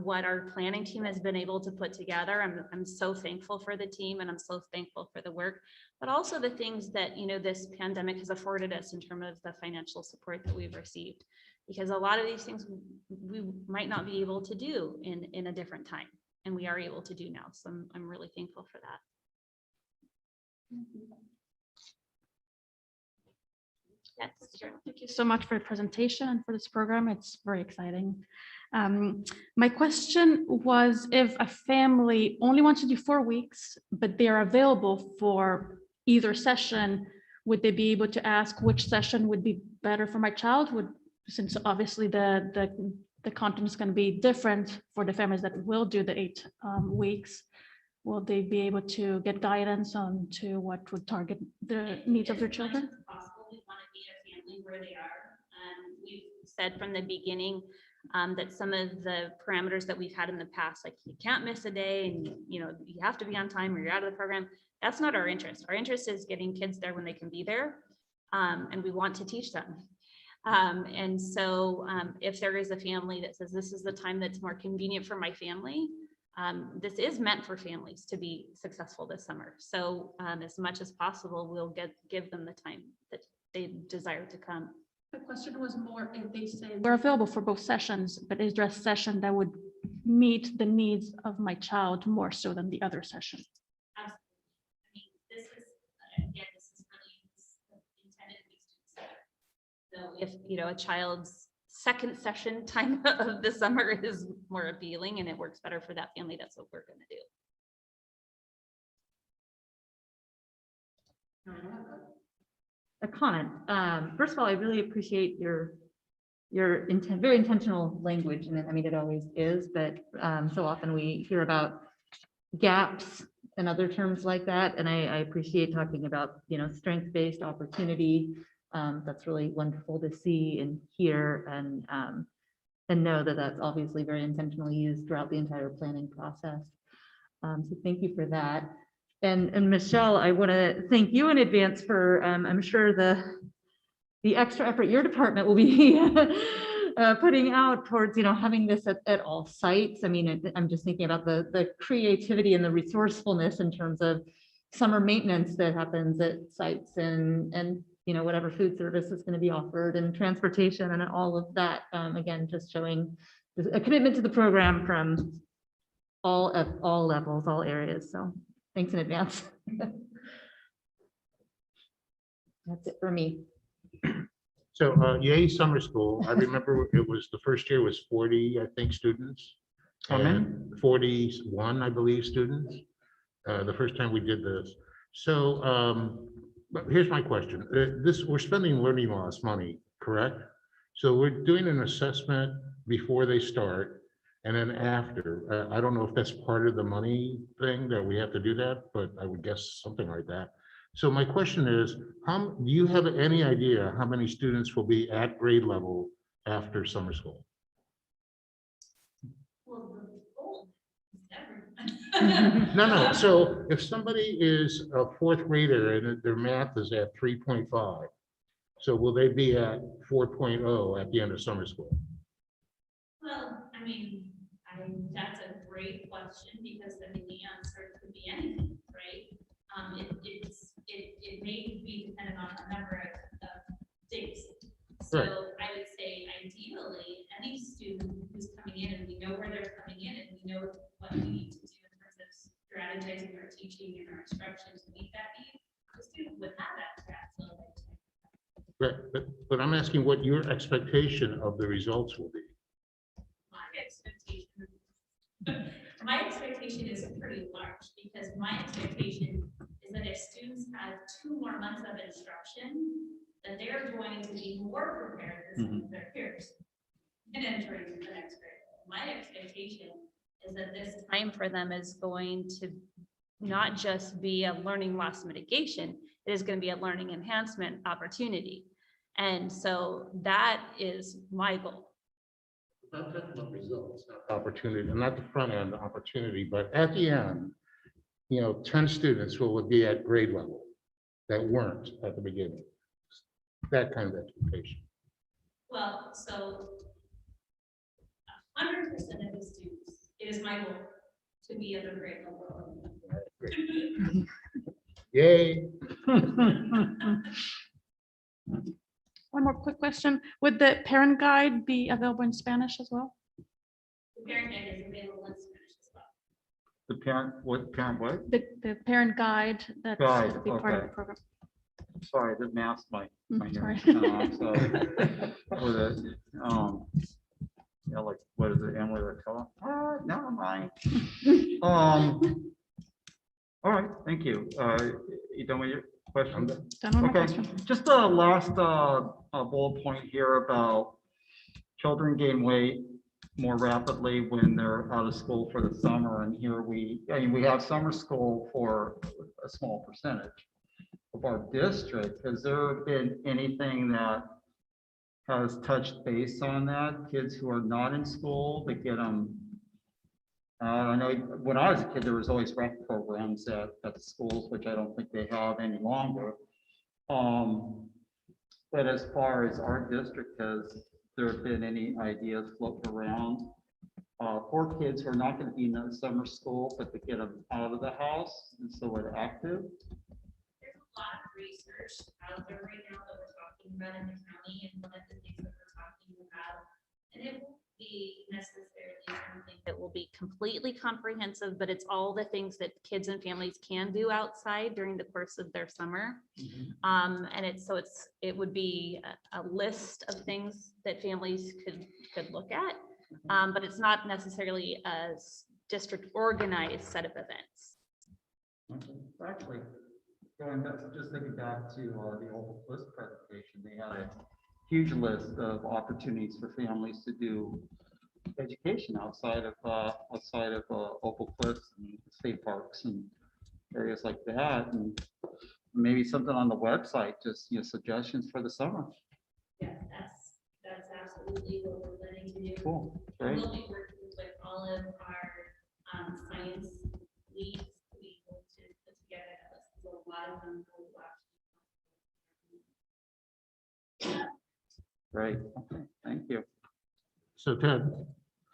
what our planning team has been able to put together. I'm so thankful for the team and I'm so thankful for the work, but also the things that, you know, this pandemic has afforded us in terms of the financial support that we've received, because a lot of these things we might not be able to do in a different time. And we are able to do now. So I'm really thankful for that. Yes, sure. Thank you so much for your presentation and for this program. It's very exciting. My question was, if a family only wants to do 4 weeks, but they are available for either session, would they be able to ask which session would be better for my child? Since obviously the content is going to be different for the families that will do the 8 weeks, will they be able to get guidance on to what would target the needs of their children? We want to meet a family where they are. We've said from the beginning that some of the parameters that we've had in the past, like you can't miss a day and you know you have to be on time or you're out of the program, that's not our interest. Our interest is getting kids there when they can be there, and we want to teach them. And so if there is a family that says this is the time that's more convenient for my family, this is meant for families to be successful this summer. So as much as possible, we'll give them the time that they desire to come. The question was more if they say we're available for both sessions, but is there a session that would meet the needs of my child more so than the other session? Absolutely. I mean, this is really intended to be student-centered. So if, you know, a child's second session time of the summer is more appealing and it works better for that family, that's what we're going to do. A comment. First of all, I really appreciate your very intentional language, and I mean it always is, but so often we hear about gaps and other terms like that, and I appreciate talking about, you know, strength-based opportunity. That's really wonderful to see and hear, and know that that's obviously very intentionally used throughout the entire planning process. So thank you for that. And Michelle, I want to thank you in advance for, I'm sure the extra effort your department will be putting out towards, you know, having this at all sites. I mean, I'm just thinking about the creativity and the resourcefulness in terms of summer maintenance that happens at sites and whatever food service is going to be offered and transportation and all of that. Again, just showing a commitment to the program from all levels, all areas. So thanks in advance. That's it for me. So Yay Summer School, I remember it was the first year was 40, I think, students. How many? And 41, I believe, students. The first time we did this. So but here's my question. We're spending learning loss money, correct? So we're doing an assessment before they start and then after. I don't know if that's part of the money thing that we have to do that, but I would guess something like that. So my question is, do you have any idea how many students will be at grade level after summer school? No. So if somebody is a fourth grader and their math is at 3.5, so will they be at 4.0 at the end of summer school? Well, I mean, that's a great question because I mean, the answer could be anything, right? It may be dependent on a number of things. So Right. I would say ideally, any student who's coming in and we know where they're coming in and we know what we need to do in terms of strategizing our teaching and our instruction to meet that need, the student would have that track. So But I'm asking what your expectation of the results will be. my expectation is pretty large because my expectation is that if students have 2 more months of instruction, that they're going to be more prepared than some of their peers in entering the next grade. My expectation is that this Time for them is going to not just be a learning loss mitigation, it is going to be a learning enhancement opportunity. And so that is my goal. Not talking about results, not opportunity, not the front end opportunity, but at the end, 10 students will be at grade level that weren't at the beginning. That kind of expectation. well, so 100% of the students, it is my goal to be at the grade level. Yay. One more quick question. Would the parent guide be available in Spanish as well? The parent guide is available in Spanish as well. The parent what? The parent guide that Guide, would be part of the okay. program. Sorry, the mask my Sorry. hearing. So, yeah, like, what is it, Emily Rattella? Never mind. All right, thank you. You done with your question? Done with my Okay, question. just the last bullet point here about children gain weight more rapidly when they're out of school for the summer. And here we have summer school for a small percentage of our district. Has there been anything that has touched base on that? Kids who are not in school, they get them. I know when I was a kid, there was always rec programs at the schools, which I don't think they have any longer. But as far as our district, has there been any ideas floating around for kids who are not going to be in the summer school, but to get them out of the house and so we're active? There's a lot of research out there right now that we're talking about in the county, and one of the things that we're talking about, and it won't be necessarily something It will be completely comprehensive, but it's all the things that kids and families can do outside during the course of their summer. And it would be a list of things that families could look at, but it's not necessarily a district organized set of events. Actually, going back, just thinking back to the old list presentation, they had a huge list of opportunities for families to do education outside of Opal Cliffs and state parks and areas like that, and maybe something on the website, just suggestions for the summer. Yeah, that's absolutely what we're planning to do. Cool, And great. we'll be working with all of our science leads to be able to put together that list. So a lot of them will watch. Great, okay, thank you. So Ted,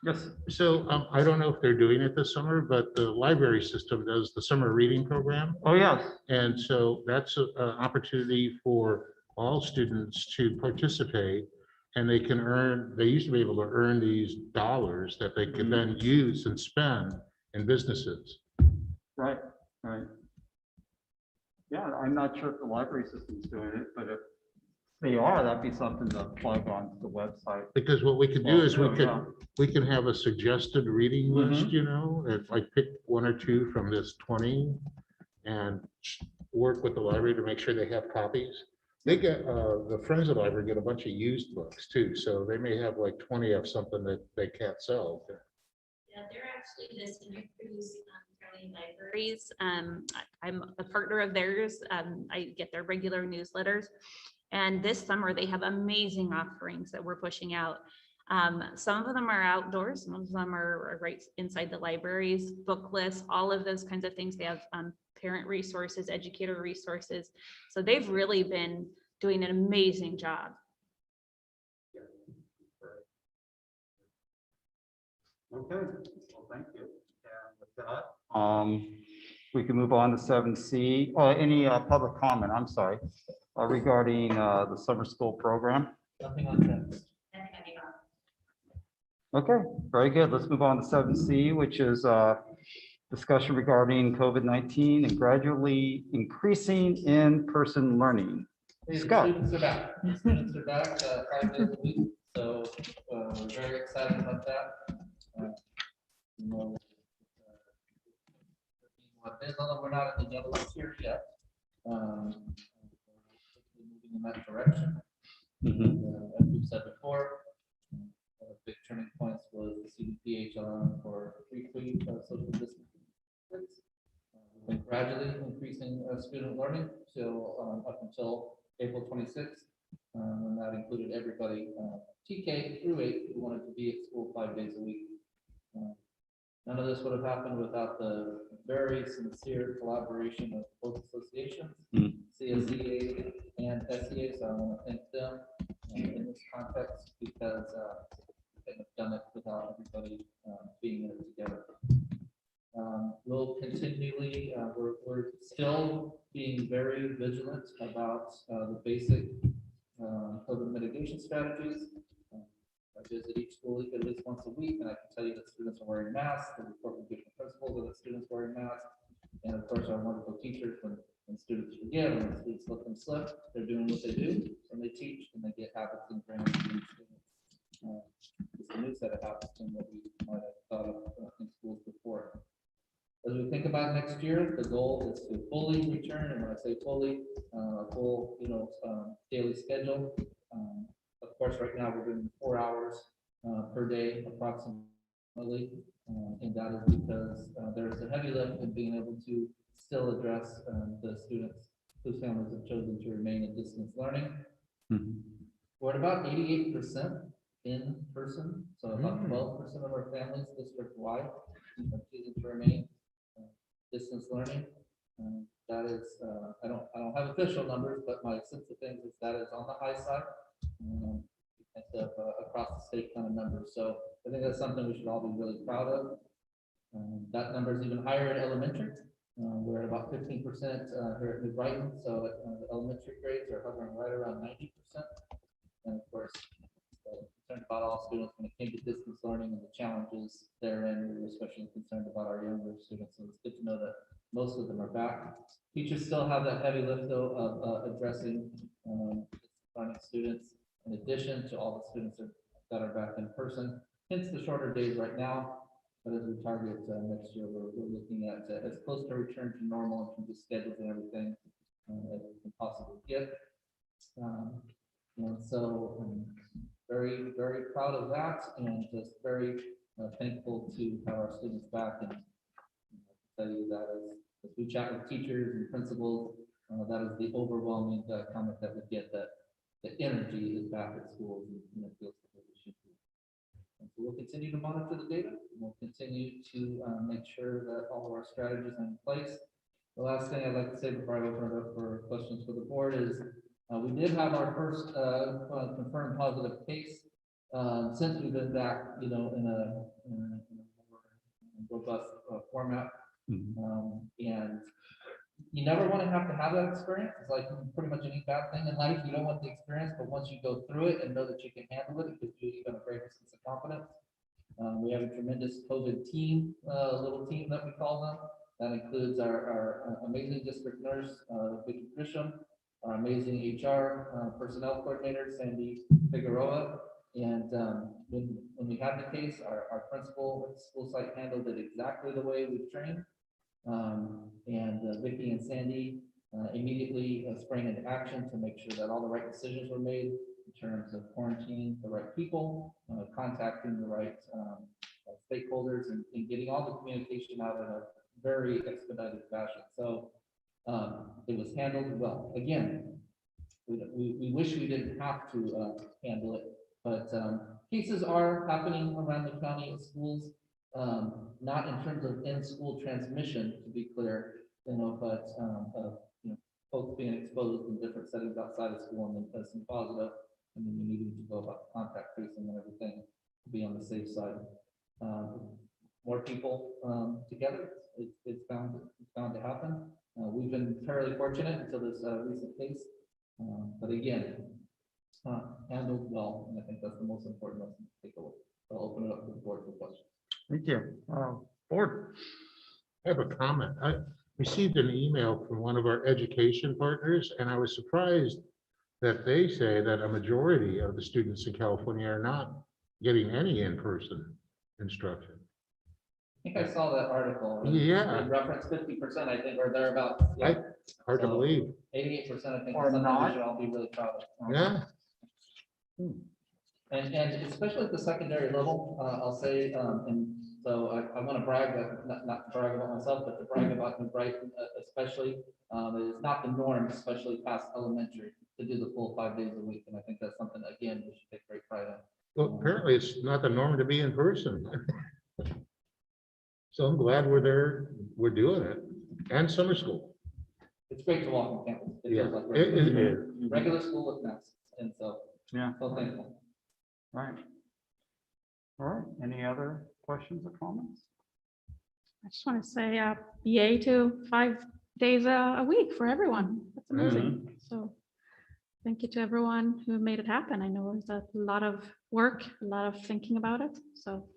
Yes, so I don't know if they're doing it this summer, but the library system does the summer reading program. oh, yes, And so that's an opportunity for all students to participate. And they can earn, they used to be able to earn these dollars that they could then use and spend in businesses. Right, right. Yeah, I'm not sure if the library system's doing it, but if they are, that'd be something to plug onto the website. Because what we could do is Yeah. we can have a suggested reading list, Mhm. you know, if I pick one or two from this 20 and work with the library to make sure they have copies. They get, the Friends of the Library get a bunch of used books too, so they may have like 20 of something that they can't sell. Yeah, they're actually the Senior Cruise County Libraries. I'm a partner of theirs. I get their regular newsletters. And this summer, they have amazing offerings that we're pushing out. Some of them are outdoors, some of them are right inside the libraries, book lists, all of those kinds of things. They have parent resources, educator resources. So they've really been doing an amazing job. Okay, well, thank you. And with that, we can move on to 7C. Any public comment, I'm sorry, regarding the summer school program? Nothing on that. Okay, very good. Let's move on to 7C, which is discussion regarding COVID-19 and gradually increasing in-person learning. Hey, the Scott. students are back. The students are back 5 days a week, so we're very excited about that. You know, what it is, although we're not in the yellow here yet. Moving in that direction. As we've said before, one of the big turning points was the CDPH for 3 feet social distancing. We've been gradually increasing student learning till up until April 26th, and that included everybody, TK through 8, who wanted to be at school 5 days a week. None of this would have happened without the very sincere collaboration of both associations, CSEA and SEA. So I want to thank them in this context because we couldn't have done it without everybody being in it together. We'll continually, we're still being very vigilant about the basic COVID mitigation strategies. I visit each school at least once a week, and I can tell you that students are wearing masks. The report we get from principals are that students wearing masks. And of course, our wonderful teachers, when students forget, when students let them slip, they're doing what they do, and they teach, and they get habits ingrained in students. It's a new set of habits than what we might have thought of in schools before. As we think about next year, the goal is to fully return, and when I say fully, a full, daily schedule. Of course, right now we're doing 4 hours per day approximately, and that is because there is a heavy lift in being able to still address the students whose families have chosen to remain in distance learning. We're at about 88% in person, so about 12% of our families district-wide are choosing to remain distance learning. That is, I don't have official numbers, but my sense of things is that is on the high side. Across the state kind of numbers. So I think that's something we should all be really proud of. That number is even higher at elementary. We're at about 15% here at New Brighton. So the elementary grades are hovering right around 90%. And of course, concerned about all students when it came to distance learning and the challenges therein. We were especially concerned about our younger students. So it's good to know that most of them are back. Teachers still have that heavy lift though of addressing learning students, in addition to all the students that are back in person, hence the shorter days right now. But as we target next year, we're looking at as close to return to normal in terms of schedules and everything as we can possibly get. So I'm very, very proud of that, and just very thankful to have our students back. And tell you that as we chat with teachers and principals, that is the overwhelming comment that we get, that the energy is back at schools and it feels like it should be. And so we'll continue to monitor the data. And we'll continue to make sure that all of our strategies are in place. The last thing I'd like to say before I open it up for questions for the board is we did have our first confirmed positive case since we've been back, in a more robust format. And you never want to have that experience. It's like pretty much any bad thing in life. You don't want the experience, but once you go through it and know that you can handle it, it gives you even a greater sense of confidence. We have a tremendous COVID team, little team that we call them. That includes our amazing district nurse, Vicki Grisham, our amazing HR personnel coordinator, Sandy Figueroa. And when we had the case, our principal at the school site handled it exactly the way we trained. Vicki and Sandy immediately sprang into action to make sure that all the right decisions were made in terms of quarantining the right people, contacting the right stakeholders, and getting all the communication out in a very expedited fashion. So it was handled well. Again, we wish we didn't have to handle it, but cases are happening around the county at schools, not in terms of in-school transmission, to be clear, but folks being exposed in different settings outside of school and then testing positive, and then you needing to go about contact tracing and everything to be on the safe side. More people together, it's bound to happen. We've been fairly fortunate until this recent case, but again, handled well, and I think that's the most important lesson to take away. I'll open it up to the board for questions. Thank you. Board. I have a comment. I received an email from one of our education partners, and I was surprised that they say that a majority of the students in California are not getting any in-person instruction. I think I saw that article. Yeah. It referenced 50%, I think, or thereabouts. Yeah. Hard to believe. 88%, I think, Or is something not. we should all be really proud of. Yeah. And especially at the secondary level, I'll say, and so I want to brag, not to brag about myself, but to brag about New Brighton, especially. It is not the norm, especially past elementary, to do the full 5 days a week. And I think that's something, again, we should take great pride in. Well, apparently it's not the norm to be in person. So I'm glad we're there, we're doing it, and summer school. It's great to walk on campus. It Yeah, feels like it regular, is. regular school with masks, and so, Yeah. so thankful. Right. All right. Any other questions or comments? I just want to say, yay to 5 days a week for everyone. That's amazing. So thank you to everyone who made it happen. I know it was a lot of work, a lot of thinking about it. So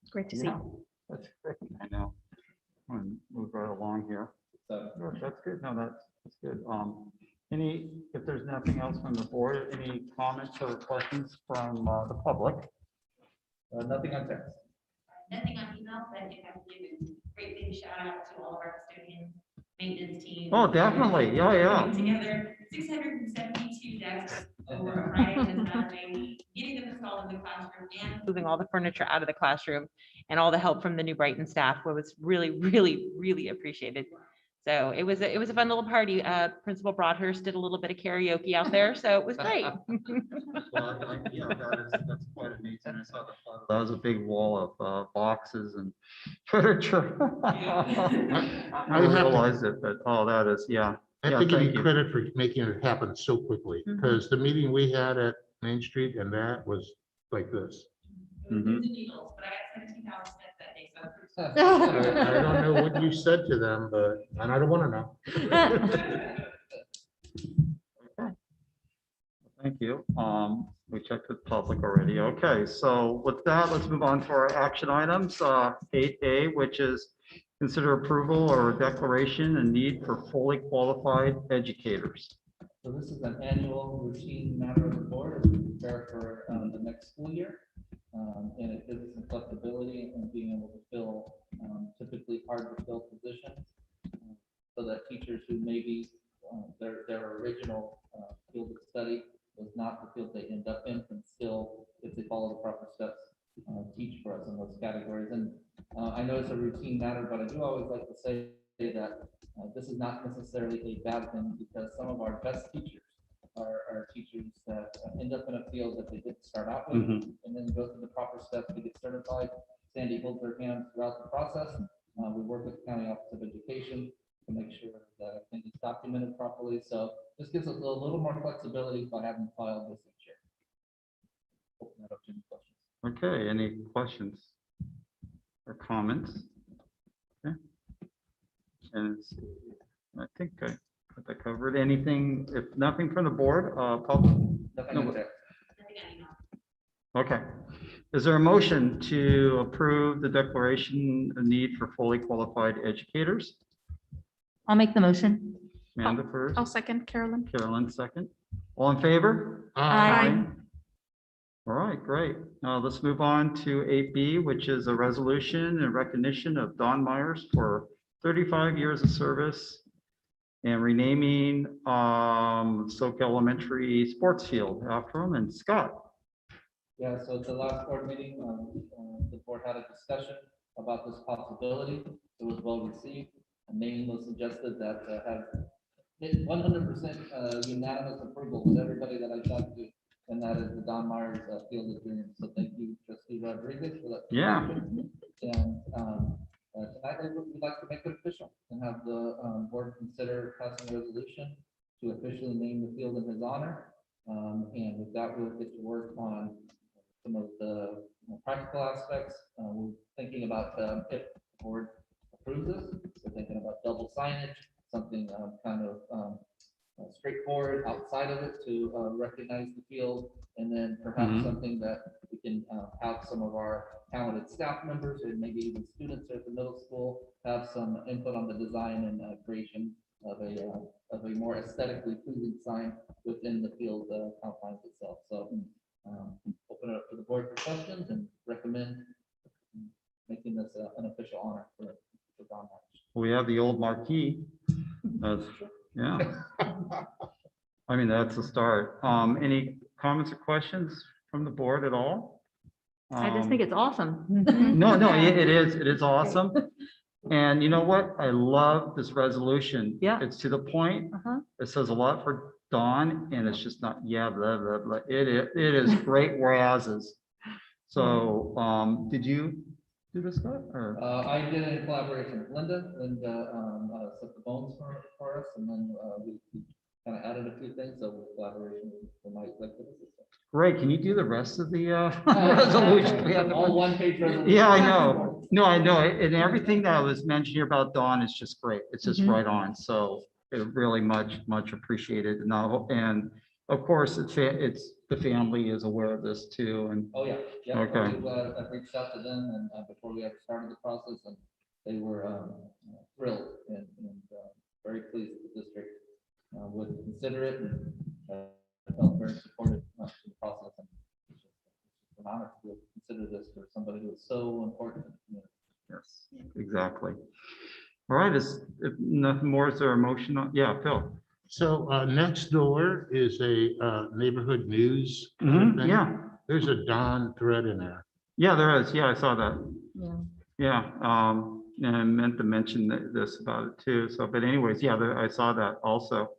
it's great to see. Yeah, that's great. I know. I'm gonna move right along here. So Good, that's good. No, that's good. If there's nothing else from the board, any comments or questions from the public? nothing on text. Nothing on email, but I do have to give a great big shout out to all of our custodian maintenance team. Oh, definitely. Yeah. Putting together 672 desks over a Friday and Saturday, getting them installed in the classroom and Moving all the furniture out of the classroom and all the help from the New Brighton staff was really, really, really appreciated. So it was a fun little party. Principal Broadhurst did a little bit of karaoke out there, so it was great. Yeah, that's quite amazing. I saw that was a big wall of boxes and furniture. I I have to- realized it, but that is, yeah. I Yeah, have to give thank you you. credit for making it happen so quickly, because the meeting we had at Main Street and that was like this. the needles, but I got 17,000 steps that day, so. I don't know what you said to them, but, and I don't want to know. Thank you. We checked with public already. Okay, so with that, let's move on to our action items. 8A, which is consider approval or declaration and need for fully qualified educators. So this is an annual routine matter of the board as we prepare for the next school year. And it gives us some flexibility in being able to fill typically hard to fill positions. So that teachers who maybe their original field of study was not the field they end up in, and still, if they follow the proper steps, teach for us in those categories. And I know it's a routine matter, but I do always like to say that this is not necessarily a bad thing, because some of our best teachers are teachers that end up in a field that they didn't start out with, and then go through the proper steps to get certified. Sandy holds their hand throughout the process. We work with the County Office of Education to make sure that everything is documented properly. So this gives us a little more flexibility by having filed this each year. Open that up to any questions. Okay, any questions or comments? Okay. And I think I got that covered. Anything, if nothing from the board, public? Nothing No. over there. Okay. Is there a motion to approve the declaration of need for fully qualified educators? I'll make the motion. Amanda first, I'll second Carolyn. Carolyn second. All in favor? Aye. All right, great. Now let's move on to 8B, which is a resolution in recognition of Don Myers for 35 years of service and renaming Soak Elementary sports field after him. And Scott. Yeah, so at the last board meeting, the board had a discussion about this possibility. It was well received. A name was suggested that has 100% unanimous approval with everybody that I talked to, and that is the Don Myers Field of Dreams. So thank you, Trustee Rodriguez, for that. Yeah. And tonight we'd like to make it official and have the board consider passing a resolution to officially name the field in his honor. And with that, we'll get to work on some of the practical aspects. We're thinking about if the board approves this, we're thinking about double signage, something kind of straightforward outside of it to recognize the field, and then perhaps something that we can have some of our talented staff members or maybe even students at the middle school have some input on the design and creation of a more aesthetically pleasing sign within the field confines itself. So open it up to the board for questions and recommend making this an official honor for Don Myers. We have the old marquee. That's, yeah. I mean, that's a start. Any comments or questions from the board at all? I just think it's awesome. No, it is awesome. And you know what? I love this resolution. Yeah. It's to the point. It says a lot for Dawn, and it's just not, yeah, blah, blah, blah. It is great whereases. So, did you do this, Scott? Or? I did it in collaboration with Linda. Linda set the bones for us, and then we kind of added a few things. So with collaboration with my executive assistant. Great. Can you do the rest of the resolution? We have all one-page resolution. Yeah, I know. No, I know. And everything that was mentioned here about Dawn is just great. It's just right on. So it really much appreciated. And of course, it's the family is aware of this too. And oh yeah, yeah. Okay. I've reached out to them and before we ever started the process, and they were thrilled and very pleased that the district would consider it and felt very supportive of the process. And it's just an honor to consider this for somebody who is so important. yes, exactly. All right. If nothing more, is there a motion on? Yeah, Phil. So next door is a neighborhood news kind of thing. Yeah. There's a Don thread in there. Yeah, there is. Yeah, I saw that. Yeah. Yeah. And I meant to mention this about it too. So, but anyways, yeah, I saw that also.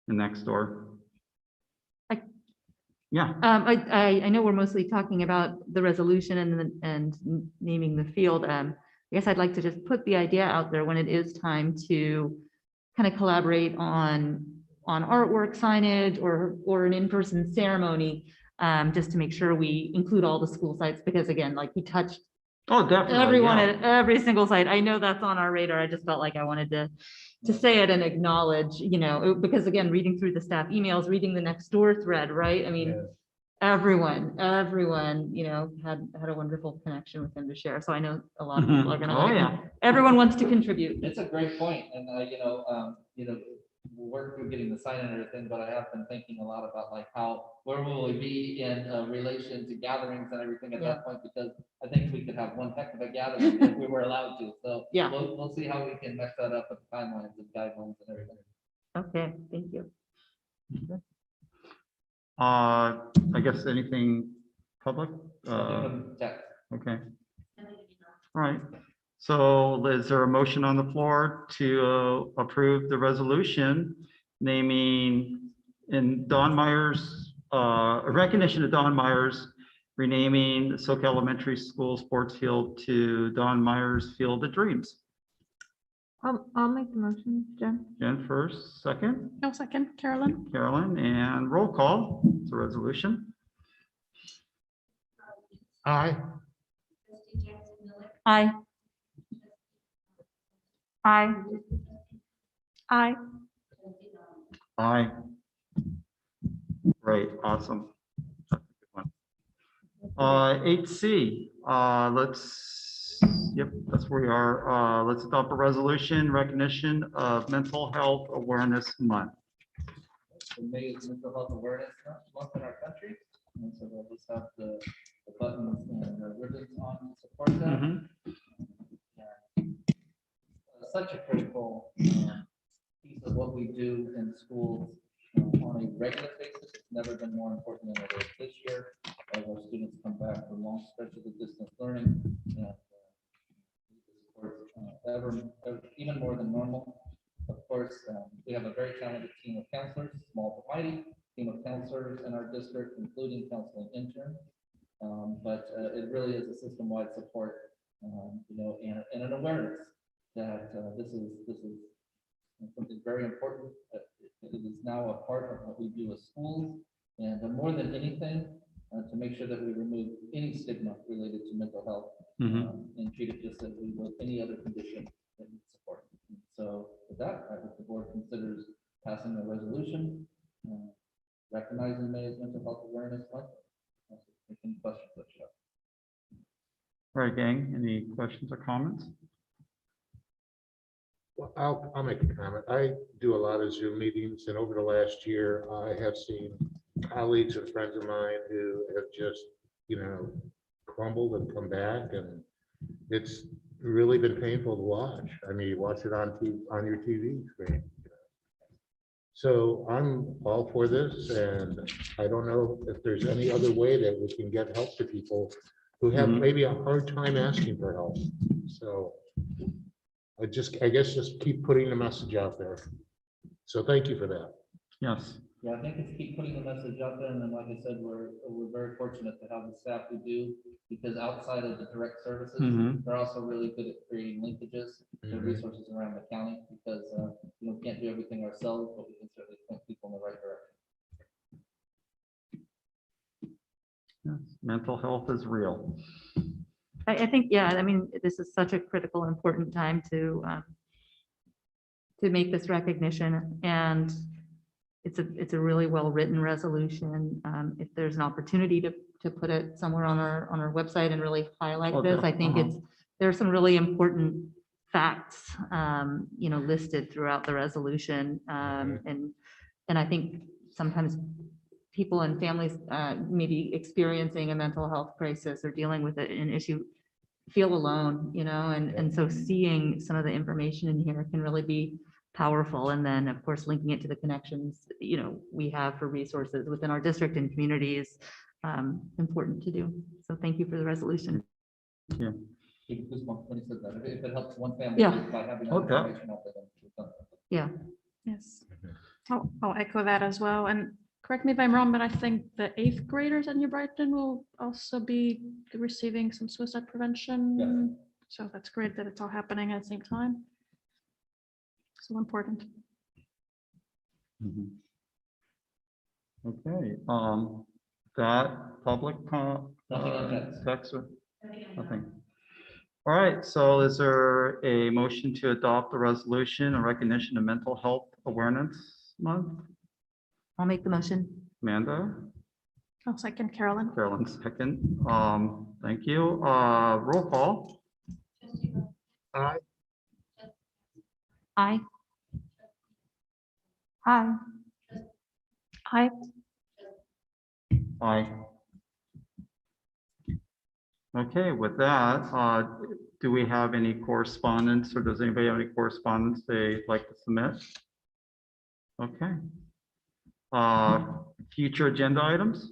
The next door. Yeah. I know we're mostly talking about the resolution and naming the field. I guess I'd like to just put the idea out there when it is time to kind of collaborate on artwork, signage, or an in-person ceremony, just to make sure we include all the school sites, because again, like we touched definitely everyone at every single site. I know that's on our radar. I just felt like I wanted to say it and acknowledge, because again, reading through the staff emails, reading the next door thread, right? I mean, everyone, had a wonderful connection with them to share. So I know a lot of people are gonna everyone wants to contribute. It's a great point. And we'll work through getting the sign and everything, but I have been thinking a lot about like where will we be in relation to gatherings and everything at that point, because I think we could have one heck of a gathering if we were allowed to. So yeah, we'll see how we can mess that up with timelines and guidelines and everything. Okay, thank you. I guess anything public? Okay. All right. So is there a motion on the floor to approve the resolution naming in Don Myers, recognition of Don Myers, renaming Soak Elementary School sports field to Don Myers Field of Dreams? I'll make the motion, Jen. Jen first, second. No, second, Carolyn. Carolyn, and roll call. It's a resolution. Aye. Aye. Aye. Aye. Aye. Great, awesome. That's a good one. 8C, yep, that's where we are. Let's adopt a resolution, recognition of Mental Health Awareness Month. May is mental health awareness month in our country. And so we'll just have the buttons and the ribbons on to support that. Such a critical piece of what we do in schools on a regular basis. It's never been more important than it is this year, as our students come back from long stretches of distance learning. And even more than normal. Of course, we have a very talented team of counselors, small but mighty team of counselors in our district, including counseling interns. But it really is a system-wide support, and an awareness that this is something very important. It is now a part of what we do as schools, and more than anything, to make sure that we remove any stigma related to mental health and treat it just as we would any other condition that needs support. So with that, I hope the board considers passing a resolution recognizing May as Mental Health Awareness Month. Any questions that you have? All right, gang, any questions or comments? Well, I'll make a comment. I do a lot of Zoom meetings, and over the last year, I have seen colleagues and friends of mine who have just, crumbled and come back, and it's really been painful to watch. I mean, you watch it on your TV screen. So I'm all for this, and I don't know if there's any other way that we can get help to people who have maybe a hard time asking for help. So I guess just keep putting the message out there. So thank you for that. Yes. Yeah, I think it's keep putting the message out there, and then, like I said, we're very fortunate to have the staff we do, because outside of the direct services, they're also really good at creating linkages to resources around the county, because we can't do everything ourselves, but we can certainly point people in the right direction. Yes. Mental health is real. I think, yeah, I mean, this is such a critical, important time to make this recognition, and it's a really well-written resolution. If there's an opportunity to put it somewhere on our website and really highlight this, I think there's some really important facts, listed throughout the resolution. And I think sometimes people and families maybe experiencing a mental health crisis or dealing with an issue feel alone, and so seeing some of the information in here can really be powerful. And then, of course, linking it to the connections, we have for resources within our district and communities, important to do. So thank you for the resolution. Yeah. When he said that, if it helps one family, Yeah. by having that information out there, then we've done it. Yeah. Yes. I'll echo that as well. And correct me if I'm wrong, but I think the 8th graders at New Brighton will also be receiving some suicide prevention. Yeah. So that's great that it's all happening at the same time. So important. Okay, that public Nothing on text. text or nothing. All right, so is there a motion to adopt the resolution in recognition of Mental Health Awareness Month? I'll make the motion. Amanda? I'll second Carolyn. Carolyn second. Thank you. Roll call. Aye. Aye. Aye. Aye. Aye. Okay, with that, do we have any correspondence, or does anybody have any correspondence they'd like to submit? Okay. Future agenda items?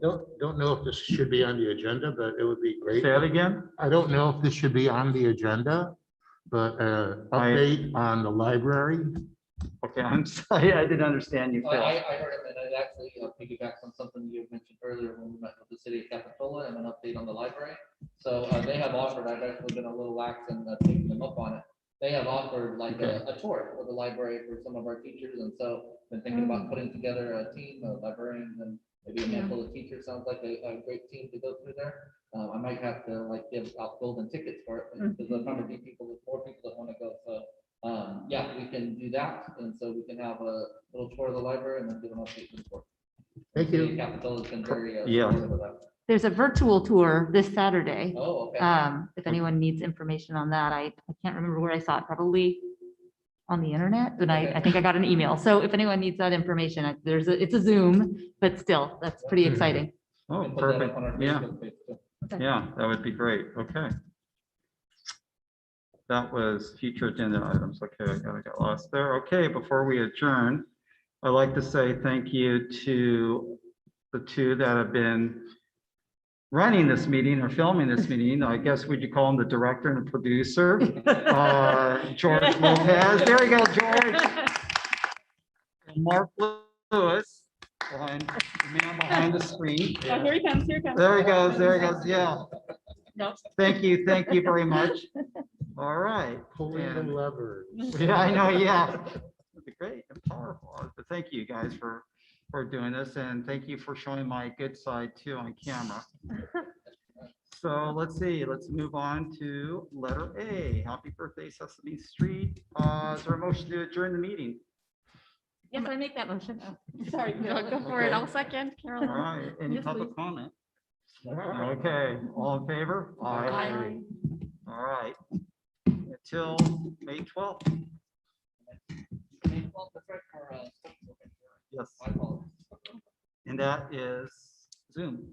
Don't know if this should be on the agenda, but it would be great. Say that again? I don't know if this should be on the agenda, but update on the library. Okay, I'm sorry, I didn't understand you, I Phil. heard it, and it actually piggybacks on something you had mentioned earlier when we met with the city of Capitola, and an update on the library. So they have offered, I've actually been a little lax in taking them up on it. They have offered like a tour of the library for some of our teachers, and so been thinking about putting together a team of librarians and maybe a handful of teachers. Sounds like a great team to go through there. I might have to give out golden tickets for it, because there'll probably be more people that want to go. So Yeah, we can do that, and so we can have a little tour of the library and then give an update to the board. Thank you. Capitol has been very, Yeah. supportive of that. There's a virtual tour this Saturday. Oh, okay. If anyone needs information on that, I can't remember where I saw it, probably on the internet, and I think I got an email. So if anyone needs that information, it's a Zoom, but still, that's pretty exciting. Oh, We can put that up perfect. on our Yeah, Facebook page, too. yeah, that would be great. Okay. That was future agenda items. Okay, I gotta get lost there. Okay, before we adjourn, I'd like to say thank you to the two that have been running this meeting or filming this meeting. I guess would you call him the director and the producer? George Lopez. There you go, George. And Mark Lewis, the man behind the screen. Oh, here he comes, here he comes. There he goes, there he goes. Yeah. No. Thank you very much. All right. Pulling the And- levers. Yeah, I know, yeah. That'd be great and powerful. But thank you guys for doing this, and thank you for showing my good side too on camera. So let's see, let's move on to letter A. Happy birthday, Sesame Street. Is there a motion to adjourn the meeting? Yes, I make that motion. Sorry, Carol, go for it. Okay. I'll second, All Carol. right, any Yes, public please. comment? Okay, all in favor? Aye. All right. Until May 12th. Well, that's right for, Yes. I apologize. And that is Zoom.